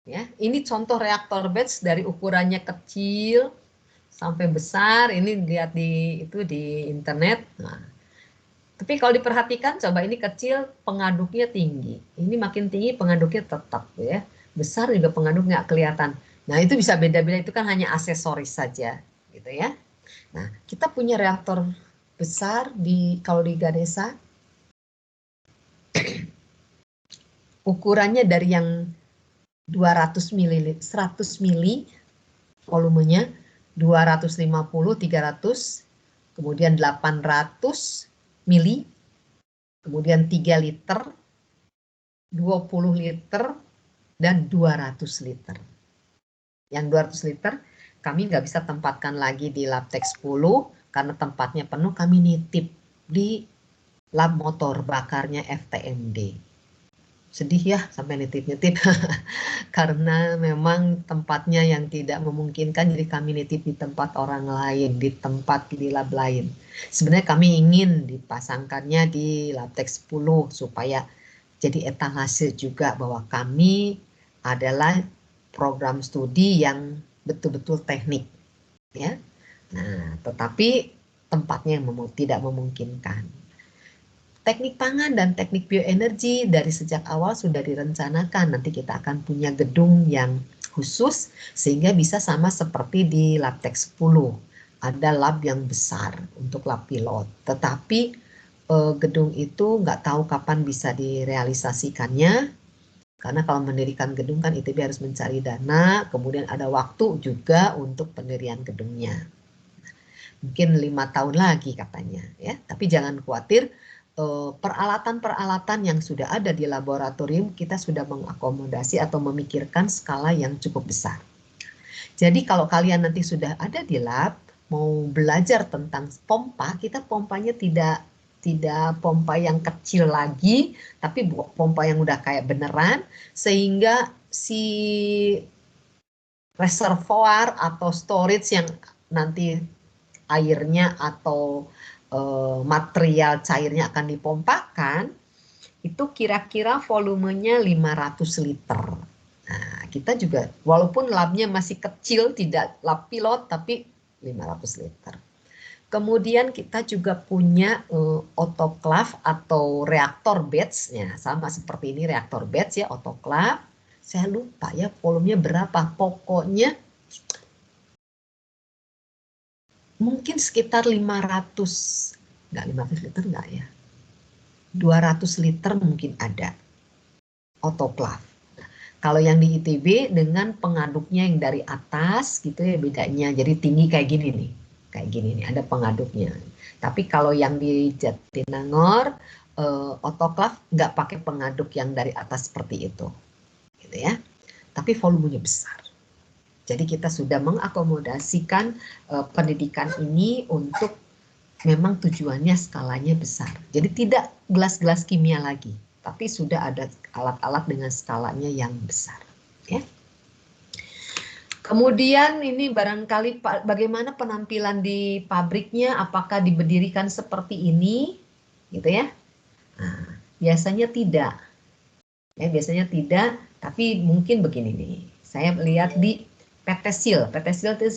Speaker 1: Ya, ini contoh reaktor batch dari ukurannya kecil sampai besar. Ini lihat di internet. Nah, tapi kalau diperhatikan, coba ini kecil, pengaduknya tinggi. Ini makin tinggi, pengaduknya tetap ya. Besar juga pengaduk nggak kelihatan. Nah, itu bisa beda-beda, itu kan hanya aksesoris saja, gitu ya. Nah, kita punya reaktor besar kalau di Gadesa, ukurannya dari yang 200 ml, 100 mili volumenya, 250, 300, kemudian 800 mili, kemudian 3 liter, 20 liter, dan 200 liter. Yang 200 liter kami nggak bisa tempatkan lagi di Labtek 10 karena tempatnya penuh, kami nitip di lab motor bakarnya FTMD. Sedih ya sampai nitip-nitip karena memang tempatnya yang tidak memungkinkan, jadi kami nitip di tempat orang lain, di lab lain. Sebenarnya kami ingin dipasangkannya di Labtek 10 supaya jadi etalase juga bahwa kami adalah program studi yang betul-betul teknik, ya. Nah, tetapi tempatnya yang tidak memungkinkan. Teknik pangan dan teknik bioenergi dari sejak awal sudah direncanakan. Nanti kita akan punya gedung yang khusus sehingga bisa sama seperti di Labtek 10. Ada lab yang besar untuk lab pilot. Tetapi gedung itu nggak tahu kapan bisa direalisasikannya. Karena kalau mendirikan gedung kan ITB harus mencari dana, kemudian ada waktu juga untuk pendirian gedungnya. Mungkin 5 tahun lagi katanya, ya. Tapi jangan khawatir. Peralatan-peralatan yang sudah ada di laboratorium kita sudah mengakomodasi atau memikirkan skala yang cukup besar. Jadi kalau kalian nanti sudah ada di lab, mau belajar tentang pompa, kita pompanya tidak pompa yang kecil lagi, tapi pompa yang udah kayak beneran, sehingga si reservoir atau storage yang nanti airnya atau material cairnya akan dipompakan, itu kira-kira volumenya 500 liter. Nah, kita juga walaupun labnya masih kecil, tidak lab pilot, tapi 500 liter. Kemudian kita juga punya autoclave atau reaktor batch, ya, sama seperti ini reaktor batch ya, autoclave. Saya lupa ya volumenya berapa, pokoknya mungkin sekitar 500, enggak 500 liter enggak ya, 200 liter mungkin ada autoclave. Kalau yang di ITB dengan pengaduknya yang dari atas gitu ya bedanya, jadi tinggi kayak gini nih, ada pengaduknya. Tapi kalau yang di Jatinangor autoclave nggak pakai pengaduk yang dari atas seperti itu, gitu ya. Tapi volumenya besar. Jadi kita sudah mengakomodasikan pendidikan ini untuk memang tujuannya skalanya besar. Jadi tidak gelas-gelas kimia lagi, tapi sudah ada alat-alat dengan skalanya yang besar. Ya. Kemudian ini barangkali bagaimana penampilan di pabriknya, apakah diberdirikan seperti ini, gitu ya? Nah, biasanya tidak. Ya, biasanya tidak, tapi mungkin begini nih. Saya lihat di PT Sil. PT Sil itu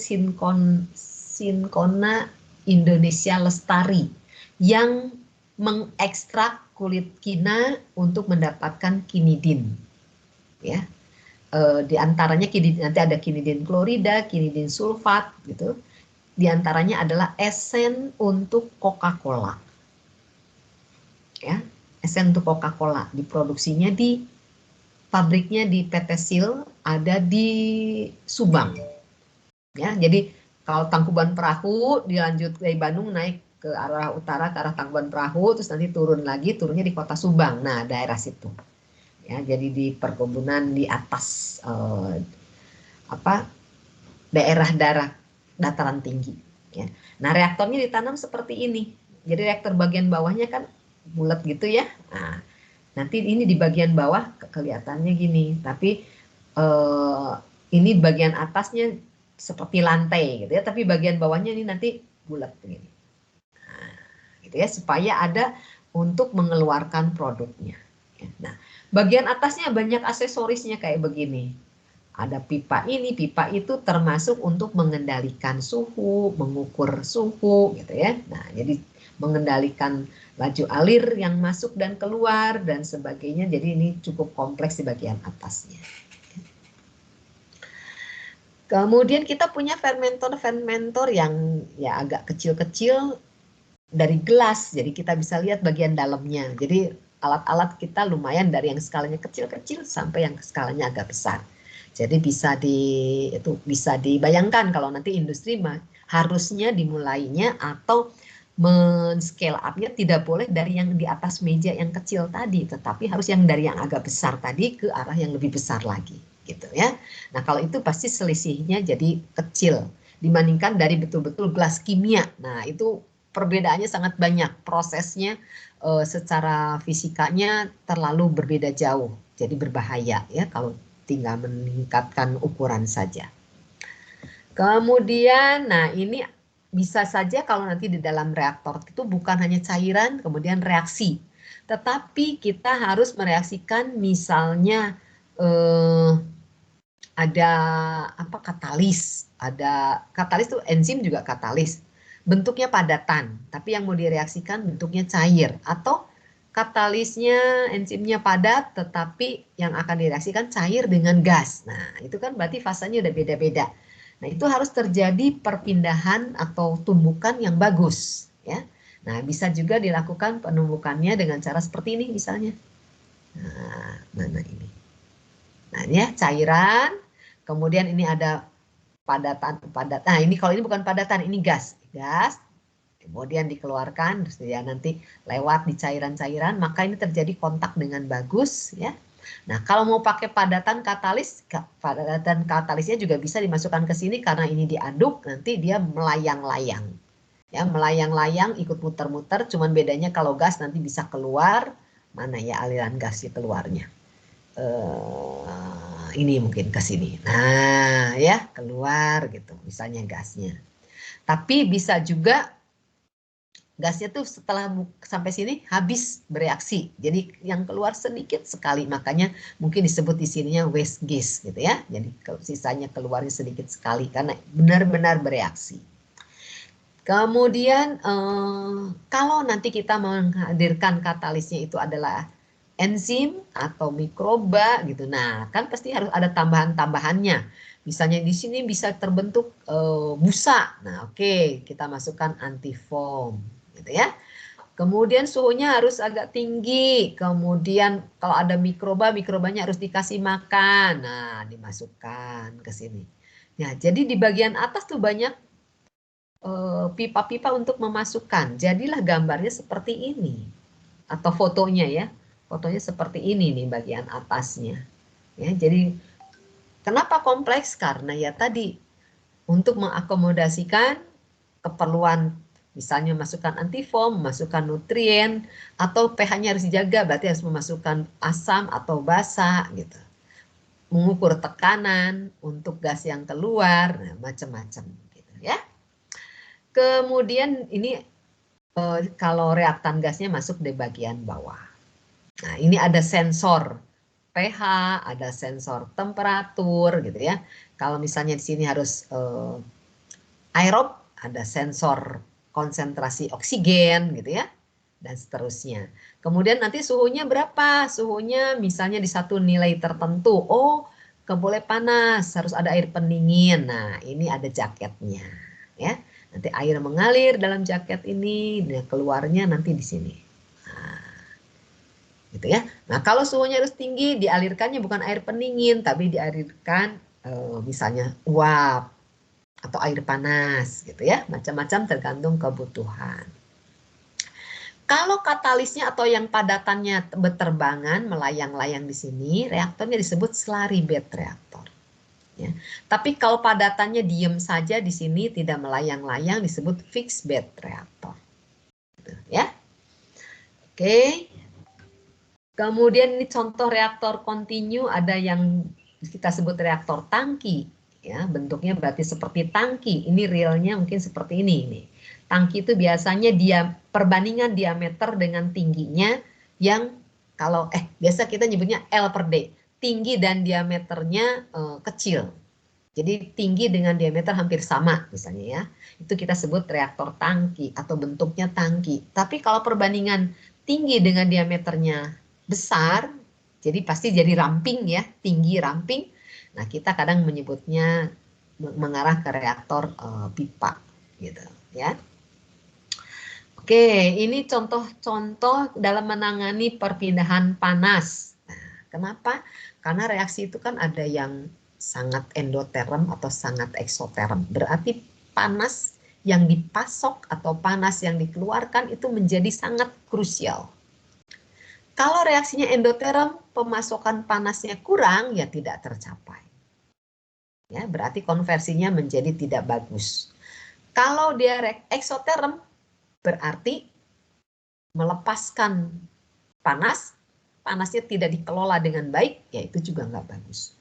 Speaker 1: Sinkona Indonesia Lestari yang mengekstrak kulit kina untuk mendapatkan kinidin. Ya. Di antaranya nanti ada kinidin klorida, kinidin sulfat gitu. Di antaranya adalah esen untuk Coca-Cola. Ya, esen untuk Coca-Cola diproduksinya di pabriknya di PT Sil, ada di Subang. Ya, jadi kalau Tangkuban Perahu dilanjut dari Bandung naik ke arah utara ke arah Tangkuban Perahu, terus nanti turun lagi, turunnya di Kota Subang. Nah, daerah situ. Ya, jadi di perkebunan di atas daerah-daerah dataran tinggi. Ya. Nah, reaktornya ditanam seperti ini. Jadi reaktor bagian bawahnya kan bulat gitu ya. Nah, nanti ini di bagian bawah kelihatannya gini, tapi ini bagian atasnya seperti lantai gitu ya, tapi bagian bawahnya ini nanti bulat begini. Nah, gitu ya, supaya ada untuk mengeluarkan produknya. Nah, bagian atasnya banyak aksesorisnya kayak begini. Ada pipa ini, pipa itu, termasuk untuk mengendalikan suhu, mengukur suhu gitu ya. Nah, jadi mengendalikan laju alir yang masuk dan keluar dan sebagainya. Jadi ini cukup kompleks di bagian atasnya. Kemudian kita punya fermentor yang ya agak kecil-kecil dari gelas. Jadi kita bisa lihat bagian dalamnya. Jadi alat-alat kita lumayan dari yang skalanya kecil-kecil sampai yang skalanya agak besar. Jadi bisa dibayangkan kalau nanti industri harusnya dimulainya atau men-scale up-nya tidak boleh dari yang di atas meja yang kecil tadi, tetapi harus yang dari yang agak besar tadi ke arah yang lebih besar lagi, gitu ya. Nah, kalau itu pasti selisihnya jadi kecil dibandingkan dari betul-betul gelas kimia. Nah, itu perbedaannya sangat banyak, prosesnya secara fisikanya terlalu berbeda jauh, jadi berbahaya ya kalau tinggal meningkatkan ukuran saja. Kemudian, nah ini bisa saja kalau nanti di dalam reaktor itu bukan hanya cairan, kemudian reaksi. Tetapi kita harus mereaksikan misalnya ada katalis. Ada katalis itu enzim juga katalis. Bentuknya padatan, tapi yang mau direaksikan bentuknya cair. Atau katalisnya, enzimnya padat, tetapi yang akan direaksikan cair dengan gas. Nah, itu kan berarti fasanya udah beda-beda. Nah, itu harus terjadi perpindahan atau tumbukan yang bagus. Ya. Nah, bisa juga dilakukan penumbukannya dengan cara seperti ini misalnya. Nah, mana ini? Nah, ini ya cairan, kemudian ini ada padat. Nah, ini kalau ini bukan padatan, ini gas. Gas. Kemudian dikeluarkan, terus ya nanti lewat di cairan-cairan, maka ini terjadi kontak dengan bagus ya. Nah, kalau mau pakai padatan katalisnya juga bisa dimasukkan ke sini karena ini diaduk, nanti dia melayang-layang. Ya, melayang-layang ikut muter-muter, cuman bedanya kalau gas nanti bisa keluar, mana ya aliran gasnya keluarnya. Ini mungkin ke sini. Nah, ya, keluar gitu, misalnya gasnya. Tapi bisa juga gasnya tuh setelah sampai sini habis bereaksi. Jadi yang keluar sedikit sekali, makanya mungkin disebut di sininya waste gas gitu ya. Jadi sisanya keluarnya sedikit sekali karena benar-benar bereaksi. Kemudian kalau nanti kita menghadirkan katalisnya itu adalah enzim atau mikroba gitu. Nah, kan pasti harus ada tambahan-tambahannya. Misalnya di sini bisa terbentuk busa. Nah, oke, kita masukkan antifoam gitu ya. Kemudian suhunya harus agak tinggi. Kemudian kalau ada mikrobanya harus dikasih makan. Nah, dimasukkan ke sini. Ya, jadi di bagian atas tuh banyak pipa-pipa untuk memasukkan. Jadilah gambarnya seperti ini. Atau fotonya ya. Fotonya seperti ini nih bagian atasnya. Ya, jadi Kenapa kompleks? Karena ya tadi untuk mengakomodasikan keperluan misalnya memasukkan antiform, memasukkan nutrien, atau pH-nya harus dijaga, berarti harus memasukkan asam atau basa gitu. Mengukur tekanan untuk gas yang keluar, nah, macam-macam gitu ya. Kemudian ini kalau reaktan gasnya masuk di bagian bawah. Nah, ini ada sensor pH, ada sensor temperatur gitu ya. Kalau misalnya di sini harus aerob, ada sensor konsentrasi oksigen gitu ya, dan seterusnya. Kemudian nanti suhunya berapa? Suhunya misalnya di satu nilai tertentu. Oh, nggak boleh panas, harus ada air pendingin. Nah, ini ada jaketnya ya. Nanti air mengalir dalam jaket ini, nah keluarnya nanti di sini. Gitu ya. Nah, kalau suhunya harus tinggi, dialirkannya bukan air pendingin, tapi dialirkan misalnya uap atau air panas gitu ya. Macam-macam tergantung kebutuhan. Kalau katalisnya atau yang padatannya berterbangan, melayang-layang di sini, reaktornya disebut slurry bed reaktor. Ya. Tapi kalau padatannya diem saja di sini, tidak melayang-layang, disebut fixed bed reaktor. Gitu, ya. Oke. Kemudian ini contoh reaktor kontinu, ada yang kita sebut reaktor tangki, ya bentuknya berarti seperti tangki. Ini realnya mungkin seperti ini. Nih. Tangki itu biasanya perbandingan diameter dengan tingginya yang kalau biasa kita nyebutnya L per D, tinggi dan diameternya kecil. Jadi tinggi dengan diameter hampir sama misalnya ya. Itu kita sebut reaktor tangki atau bentuknya tangki. Tapi kalau perbandingan tinggi dengan diameternya besar, jadi pasti jadi ramping ya, tinggi ramping. Nah, kita kadang menyebutnya mengarah ke reaktor pipa gitu ya. Oke, ini contoh-contoh dalam menangani perpindahan panas. Nah, kenapa? Karena reaksi itu kan ada yang sangat endoterm atau sangat eksoterm. Berarti panas yang dipasok atau panas yang dikeluarkan itu menjadi sangat krusial. Kalau reaksinya endoterm, pemasokan panasnya kurang, ya tidak tercapai. Ya, berarti konversinya menjadi tidak bagus. Kalau dia eksoterm, berarti melepaskan panasnya tidak dikelola dengan baik, ya itu juga nggak bagus.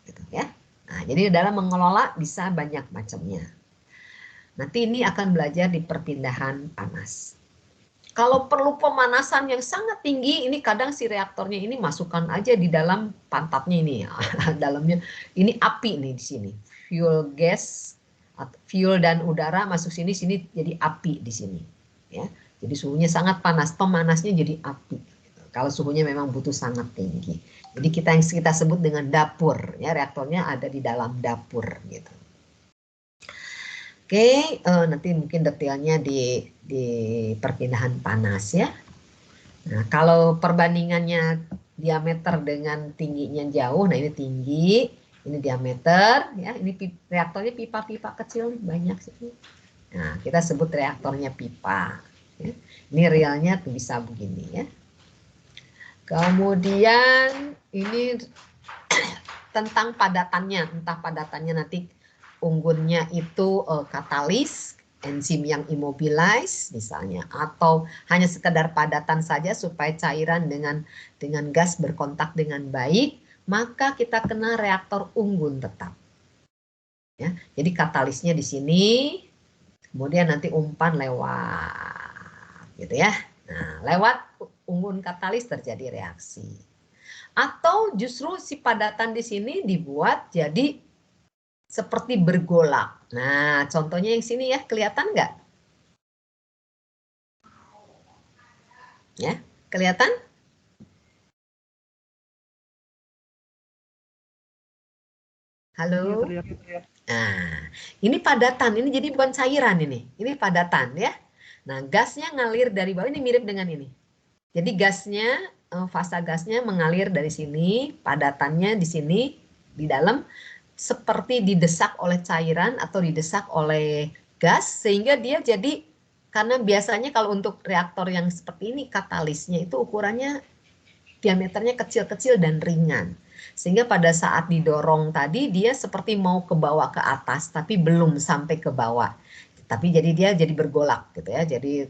Speaker 1: Gitu, ya. Nah, jadi dalam mengelola bisa banyak macamnya. Nanti ini akan belajar di perpindahan panas. Kalau perlu pemanasan yang sangat tinggi, ini kadang si reaktornya ini masukkan aja di dalam pantatnya ini ya. Dalamnya ini api nih di sini. Fuel gas, fuel dan udara masuk sini jadi api di sini. Ya. Jadi suhunya sangat panas, pemanasnya jadi api. Kalau suhunya memang butuh sangat tinggi. Jadi yang kita sebut dengan dapur, ya reaktornya ada di dalam dapur gitu. Oke, nanti mungkin detailnya di perpindahan panas ya. Nah, kalau perbandingannya diameter dengan tingginya jauh, nah ini tinggi, ini diameter, ya ini reaktornya pipa-pipa kecil banyak sih. Nah, kita sebut reaktornya pipa. Ya. Ini realnya tuh bisa begini ya. Kemudian ini tentang padatannya, entah padatannya nanti unggunnya itu katalis, enzim yang immobilize misalnya, atau hanya sekedar padatan saja supaya cairan dengan gas berkontak dengan baik, maka kita kena reaktor unggun tetap. Ya, jadi katalisnya di sini, kemudian nanti umpan lewat, gitu ya. Nah, lewat unggun katalis terjadi reaksi. Atau justru si padatan di sini dibuat jadi seperti bergolak. Nah, contohnya yang sini ya, kelihatan nggak? Ya, kelihatan? Halo?
Speaker 4: Iya, terlihat.
Speaker 1: Nah, ini padatan, ini jadi bukan cairan ini padatan ya. Nah, gasnya ngalir dari bawah, ini mirip dengan ini. Jadi gasnya, fasa gasnya mengalir dari sini, padatannya di sini, di dalam, seperti didesak oleh cairan atau didesak oleh gas, sehingga dia jadi, karena biasanya kalau untuk reaktor yang seperti ini, katalisnya itu ukurannya diameternya kecil-kecil dan ringan. Sehingga pada saat didorong tadi dia seperti mau ke bawah ke atas tapi belum sampai ke bawah. Tapi jadi dia jadi bergolak gitu ya. Jadi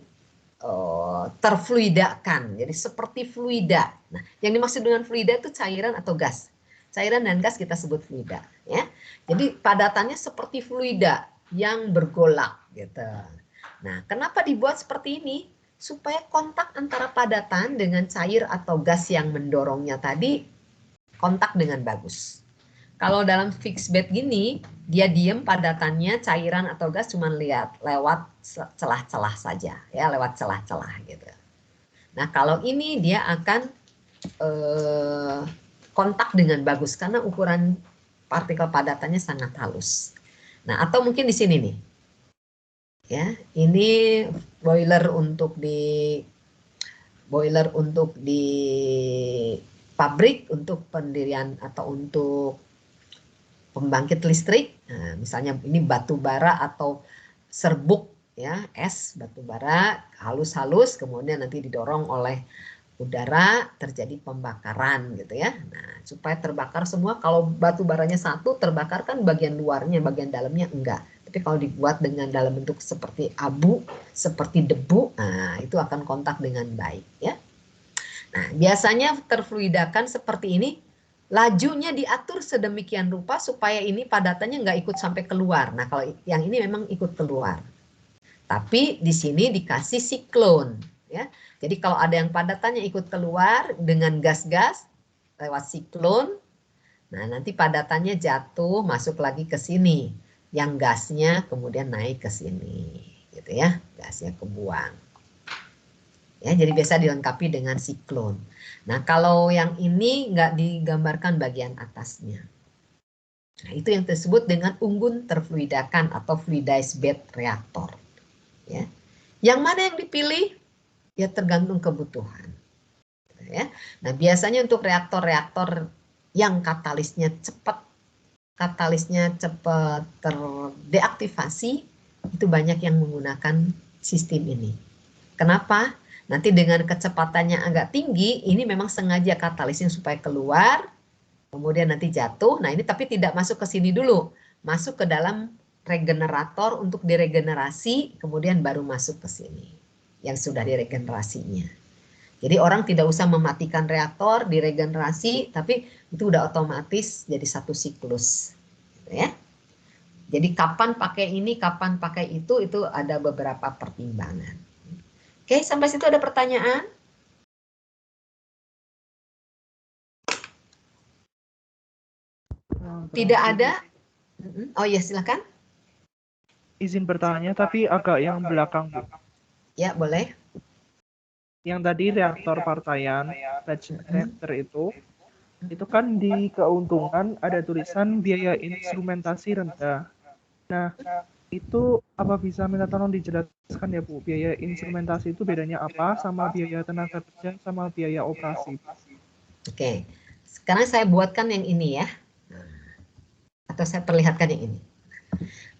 Speaker 1: terfluidakan. Jadi seperti fluida. Nah, yang dimaksud dengan fluida itu cairan atau gas. Cairan dan gas kita sebut fluida ya. Jadi padatannya seperti fluida yang bergolak gitu. Nah, kenapa dibuat seperti ini? Supaya kontak antara padatan dengan cair atau gas yang mendorongnya tadi kontak dengan bagus. Kalau dalam fixed bed gini, dia diem padatannya cairan atau gas cuma lihat lewat celah-celah saja, ya lewat celah-celah gitu. Nah kalau ini dia akan kontak dengan bagus karena ukuran partikel padatannya sangat halus. Nah atau mungkin di sini nih, ya ini boiler untuk di pabrik untuk pendirian atau untuk pembangkit listrik. Nah, misalnya ini batu bara atau serbuk ya, es batu bara halus-halus kemudian nanti didorong oleh udara terjadi pembakaran gitu ya. Nah, supaya terbakar semua, kalau batu baranya satu terbakar kan bagian luarnya, bagian dalamnya enggak. Tapi kalau dibuat dengan dalam bentuk seperti abu, seperti debu, nah itu akan kontak dengan baik ya. Nah, biasanya terfluidakan seperti ini. Lajunya diatur sedemikian rupa supaya ini padatannya nggak ikut sampai keluar. Nah, kalau yang ini memang ikut keluar. Tapi di sini dikasih siklon. Ya. Jadi kalau ada yang padatannya ikut keluar dengan gas-gas lewat siklon, nah nanti padatannya jatuh masuk lagi ke sini. Yang gasnya kemudian naik ke sini. Gitu ya, gasnya kebuang. Ya, jadi biasa dilengkapi dengan siklon. Nah, kalau yang ini nggak digambarkan bagian atasnya. Nah, itu yang disebut dengan unggun terfluidakan atau fluidized bed reaktor. Ya. Yang mana yang dipilih? Ya tergantung kebutuhan. Ya. Nah, biasanya untuk reaktor-reaktor yang katalisnya cepat terdeaktivasi, itu banyak yang menggunakan sistem ini. Kenapa? Nanti dengan kecepatannya agak tinggi, ini memang sengaja katalisnya supaya keluar, kemudian nanti jatuh. Nah ini tapi tidak masuk ke sini dulu, masuk ke dalam regenerator untuk diregenerasi, kemudian baru masuk ke sini yang sudah diregenerasinya. Jadi orang tidak usah mematikan reaktor, diregenerasi, tapi itu udah otomatis jadi satu siklus, gitu ya. Jadi kapan pakai ini, kapan pakai itu ada beberapa pertimbangan. Oke, sampai situ ada pertanyaan? Tidak ada? Oh iya, silakan.
Speaker 4: Izin bertanya, tapi agak yang belakang, Bu.
Speaker 1: Ya, boleh.
Speaker 4: Yang tadi reaktor partaian, batch reactor itu kan di keuntungan ada tulisan biaya instrumentasi rendah. Nah, itu apa bisa minta tolong dijelaskan ya Bu, biaya instrumentasi itu bedanya apa sama biaya tenaga kerja sama biaya operasi?
Speaker 1: Oke, sekarang saya buatkan yang ini ya, atau saya perlihatkan yang ini.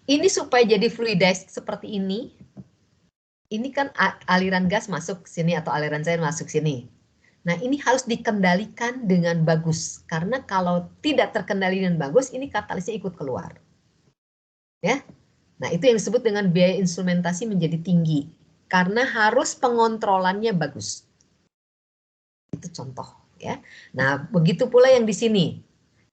Speaker 1: Ini supaya jadi fluidized seperti ini kan aliran gas masuk sini atau aliran cair masuk sini. Nah ini harus dikendalikan dengan bagus, karena kalau tidak terkendali dengan bagus, ini katalisnya ikut keluar. Ya. Nah, itu yang disebut dengan biaya instrumentasi menjadi tinggi karena harus pengontrolannya bagus. Itu contoh ya. Nah, begitu pula yang di sini.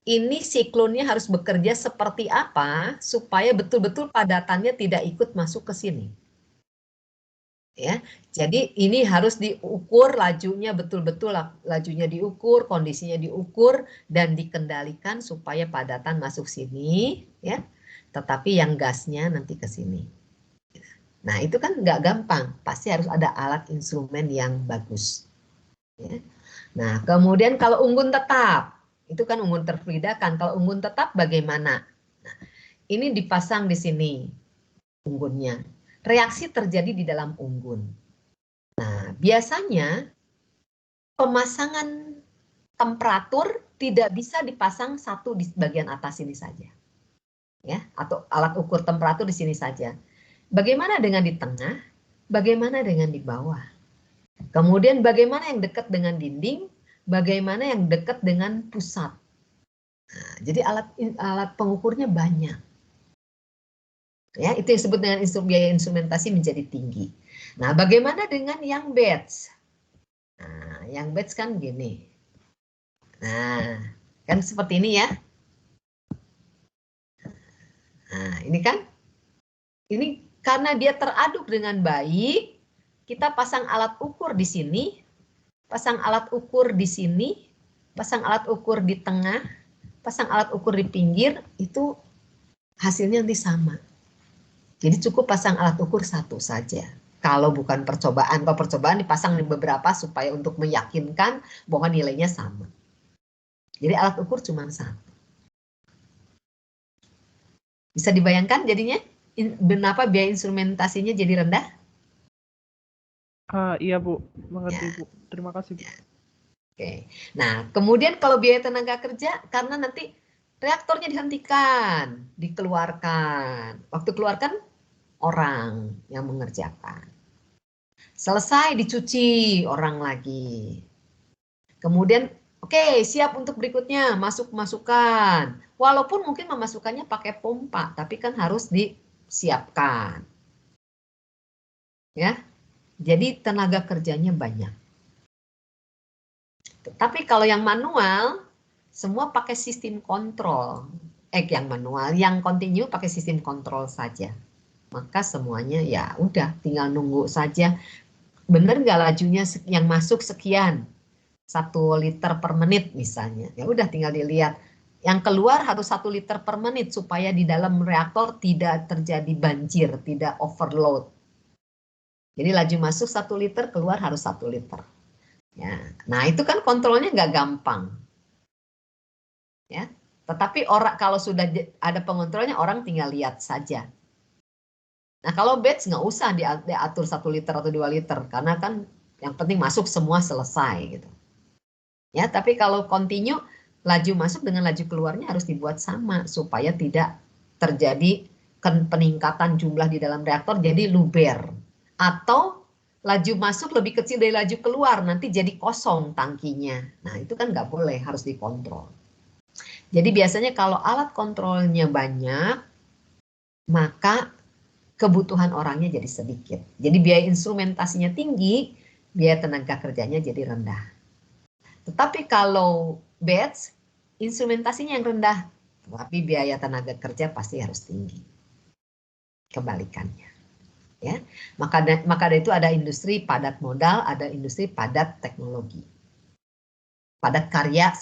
Speaker 1: Ini siklonnya harus bekerja seperti apa supaya betul-betul padatannya tidak ikut masuk ke sini. Ya. Jadi ini harus diukur lajunya betul-betul, lajunya diukur, kondisinya diukur dan dikendalikan supaya padatan masuk sini ya. Tetapi yang gasnya nanti ke sini. Nah itu kan nggak gampang, pasti harus ada alat instrumen yang bagus. Ya. Nah kemudian kalau unggun tetap, itu kan unggun terfluidakan. Kalau unggun tetap bagaimana? Nah, ini dipasang di sini unggunnya. Reaksi terjadi di dalam unggun. Nah biasanya pemasangan temperatur tidak bisa dipasang satu di bagian atas ini saja. Ya, atau alat ukur temperatur di sini saja. Bagaimana dengan di tengah? Bagaimana dengan di bawah? Kemudian bagaimana yang dekat dengan dinding? bagaimana yang dekat dengan pusat. Nah, jadi alat pengukurnya banyak. Ya, itu yang disebut dengan biaya instrumentasi menjadi tinggi. Nah, bagaimana dengan yang batch? Nah, yang batch kan gini. Nah, kan seperti ini ya. Nah, ini kan. Ini karena dia teraduk dengan baik, kita pasang alat ukur di sini, pasang alat ukur di sini, pasang alat ukur di tengah, pasang alat ukur di pinggir, itu hasilnya nanti sama. Jadi cukup pasang alat ukur satu saja. Kalau bukan percobaan, kalau percobaan dipasang di beberapa supaya untuk meyakinkan bahwa nilainya sama. Jadi alat ukur cuma satu. Bisa dibayangkan jadinya kenapa biaya instrumentasinya jadi rendah?
Speaker 4: Iya Bu, mengerti
Speaker 1: Ya.
Speaker 4: Bu. Terima kasih Bu.
Speaker 1: Oke. Nah, kemudian kalau biaya tenaga kerja, karena nanti reaktornya dihentikan, dikeluarkan. Waktu keluarkan, orang yang mengerjakan. Selesai dicuci, orang lagi. Kemudian, oke, siap untuk berikutnya, masuk-masukan. Walaupun mungkin memasukkannya pakai pompa, tapi kan harus disiapkan. Ya, jadi tenaga kerjanya banyak. Tapi kalau yang manual, semua pakai sistem kontrol. Yang manual, yang continue pakai sistem kontrol saja. Maka semuanya ya udah tinggal nunggu saja. Bener nggak lajunya yang masuk sekian? 1 liter per menit misalnya. Ya udah tinggal dilihat. Yang keluar harus 1 liter per menit supaya di dalam reaktor tidak terjadi banjir, tidak overload. Jadi laju masuk 1 liter, keluar harus 1 liter. Ya, nah itu kan kontrolnya nggak gampang. Ya, tetapi kalau sudah ada pengontrolnya, orang tinggal lihat saja. Nah kalau batch nggak usah diatur 1 liter atau 2 liter, karena kan yang penting masuk semua selesai gitu. Ya, tapi kalau continue, laju masuk dengan laju keluarnya harus dibuat sama supaya tidak terjadi peningkatan jumlah di dalam reaktor jadi luber. Atau laju masuk lebih kecil dari laju keluar, nanti jadi kosong tangkinya. Nah itu kan nggak boleh, harus dikontrol. Jadi biasanya kalau alat kontrolnya banyak, maka kebutuhan orangnya jadi sedikit. Jadi biaya instrumentasinya tinggi, biaya tenaga kerjanya jadi rendah. Tetapi kalau batch, instrumentasinya yang rendah, tapi biaya tenaga kerja pasti harus tinggi. Kebalikannya. Ya, maka dari itu ada industri padat modal, ada industri padat teknologi. Padat karya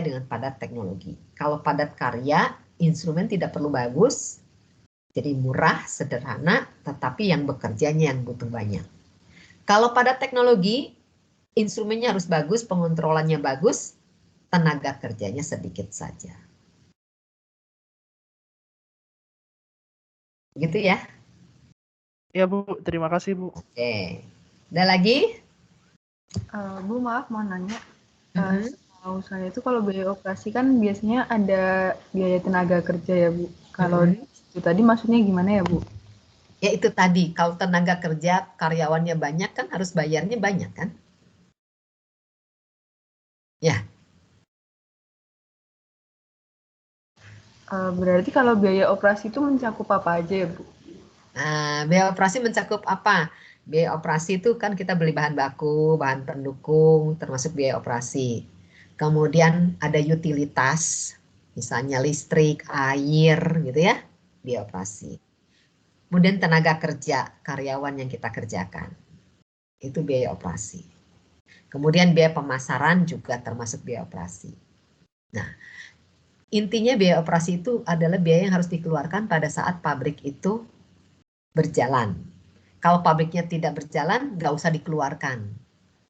Speaker 1: dengan padat teknologi. Kalau padat karya, instrumen tidak perlu bagus, jadi murah, sederhana, tetapi yang bekerjanya yang butuh banyak. Kalau padat teknologi, instrumennya harus bagus, pengontrolannya bagus, tenaga kerjanya sedikit saja. Gitu ya.
Speaker 4: Ya Bu, terima kasih Bu.
Speaker 1: Oke. Ada lagi?
Speaker 2: Bu, maaf mau nanya.
Speaker 1: Mhm.
Speaker 2: Setahu saya itu kalau biaya operasi kan biasanya ada biaya tenaga kerja ya Bu. Kalau itu tadi maksudnya gimana ya Bu?
Speaker 1: Ya itu tadi, kalau tenaga kerja karyawannya banyak kan harus bayarnya banyak kan? Ya.
Speaker 2: Berarti kalau biaya operasi itu mencakup apa aja ya Bu?
Speaker 1: Nah, biaya operasi mencakup apa? Biaya operasi itu kan kita beli bahan baku, bahan pendukung, termasuk biaya operasi. Kemudian ada utilitas, misalnya listrik, air, gitu ya, biaya operasi. Kemudian tenaga kerja, karyawan yang kita kerjakan, itu biaya operasi. Kemudian biaya pemasaran juga termasuk biaya operasi. Nah, intinya biaya operasi itu adalah biaya yang harus dikeluarkan pada saat pabrik itu berjalan. Kalau pabriknya tidak berjalan, nggak usah dikeluarkan.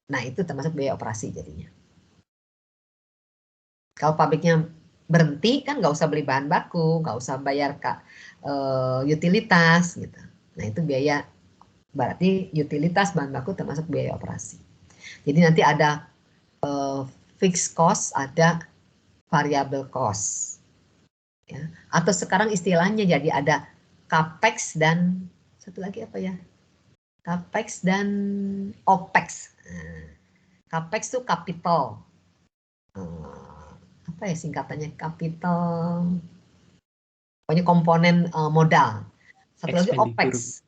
Speaker 1: Nah, itu termasuk biaya operasi jadinya. Kalau pabriknya berhenti, kan nggak usah beli bahan baku, nggak usah bayar utilitas, gitu. Nah, itu biaya, berarti utilitas bahan baku termasuk biaya operasi. Jadi nanti ada fixed cost, ada variable cost. Ya. Atau sekarang istilahnya jadi ada capex dan satu lagi apa ya? Capex dan opex. Nah, Capex itu capital. Apa ya singkatannya? Capital. Pokoknya komponen modal. Satu lagi OPEX.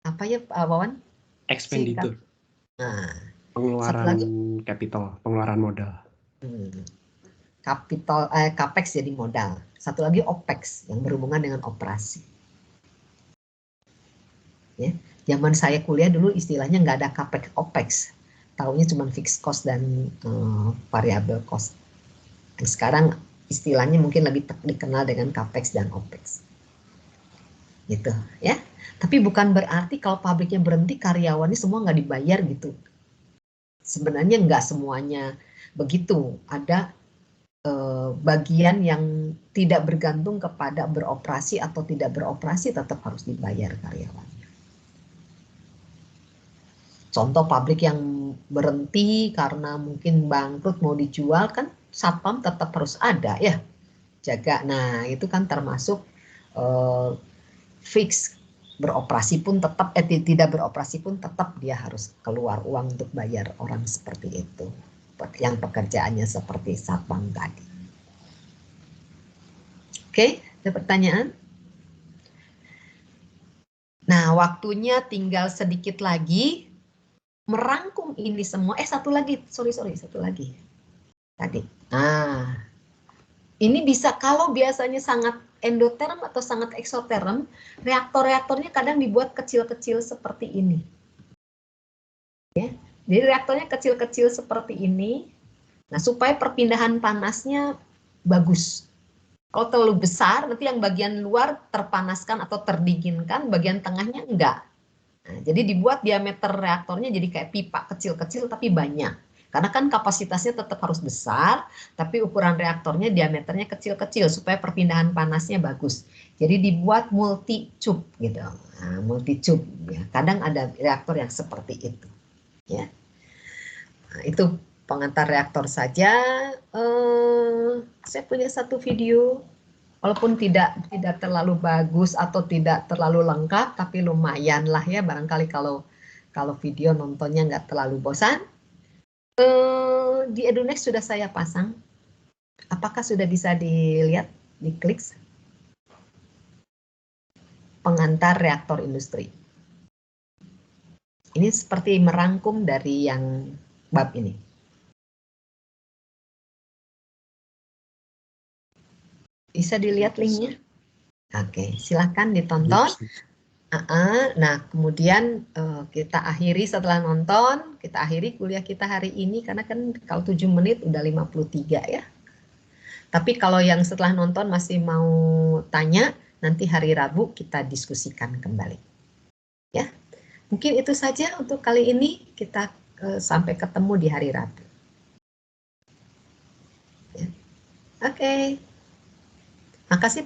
Speaker 1: Apa ya, Wawan?
Speaker 5: Expenditure.
Speaker 1: Nah,
Speaker 5: Pengeluaran capital, pengeluaran modal.
Speaker 1: Capital, Capex jadi modal. Satu lagi OPEX yang berhubungan dengan operasi. Ya, zaman saya kuliah dulu istilahnya nggak ada Capex OPEX. Taunya cuma fixed cost dan variable cost. Dan sekarang istilahnya mungkin lebih dikenal dengan Capex dan OPEX. Gitu ya. Tapi bukan berarti kalau pabriknya berhenti karyawannya semua nggak dibayar gitu. Sebenarnya nggak semuanya begitu. Ada bagian yang tidak bergantung kepada beroperasi atau tidak beroperasi tetap harus dibayar karyawannya. Contoh pabrik yang berhenti karena mungkin bangkrut mau dijual kan satpam tetap harus ada ya jaga. Nah itu kan termasuk fix. Beroperasi pun tetap tidak beroperasi pun tetap dia harus keluar uang untuk bayar orang seperti itu yang pekerjaannya seperti satpam tadi. Oke, ada pertanyaan? Nah, waktunya tinggal sedikit lagi merangkum ini semua. Satu lagi, satu lagi. Tadi. Nah, ini bisa kalau biasanya sangat endoterm atau sangat eksoterm, reaktor-reaktornya kadang dibuat kecil-kecil seperti ini. Ya, jadi reaktornya kecil-kecil seperti ini. Nah, supaya perpindahan panasnya bagus. Kalau terlalu besar, nanti yang bagian luar terpanaskan atau terdinginkan, bagian tengahnya enggak. Nah, jadi dibuat diameter reaktornya jadi kayak pipa kecil-kecil tapi banyak. Karena kan kapasitasnya tetap harus besar, tapi ukuran reaktornya diameternya kecil-kecil supaya perpindahan panasnya bagus. Jadi dibuat multi tube gitu. Nah, multi tube ya. Kadang ada reaktor yang seperti itu. Ya. Nah, itu pengantar reaktor saja. Saya punya satu video, walaupun tidak terlalu bagus atau tidak terlalu lengkap, tapi lumayan lah ya. Barangkali kalau video nontonnya nggak terlalu bosan. Di Edunext sudah saya pasang. Apakah sudah bisa dilihat, diklik? Pengantar reaktor industri. Ini seperti merangkum dari yang bab ini. Bisa dilihat linknya? Oke, silakan ditonton. Nah, kemudian kita akhiri setelah nonton, kita akhiri kuliah kita hari ini, karena kan kalau 7 menit udah 53 ya. Tapi kalau yang setelah nonton masih mau tanya, nanti hari Rabu kita diskusikan kembali. Ya, mungkin itu saja untuk kali ini, kita sampai ketemu di hari Rabu. Ya. Oke. Makasih.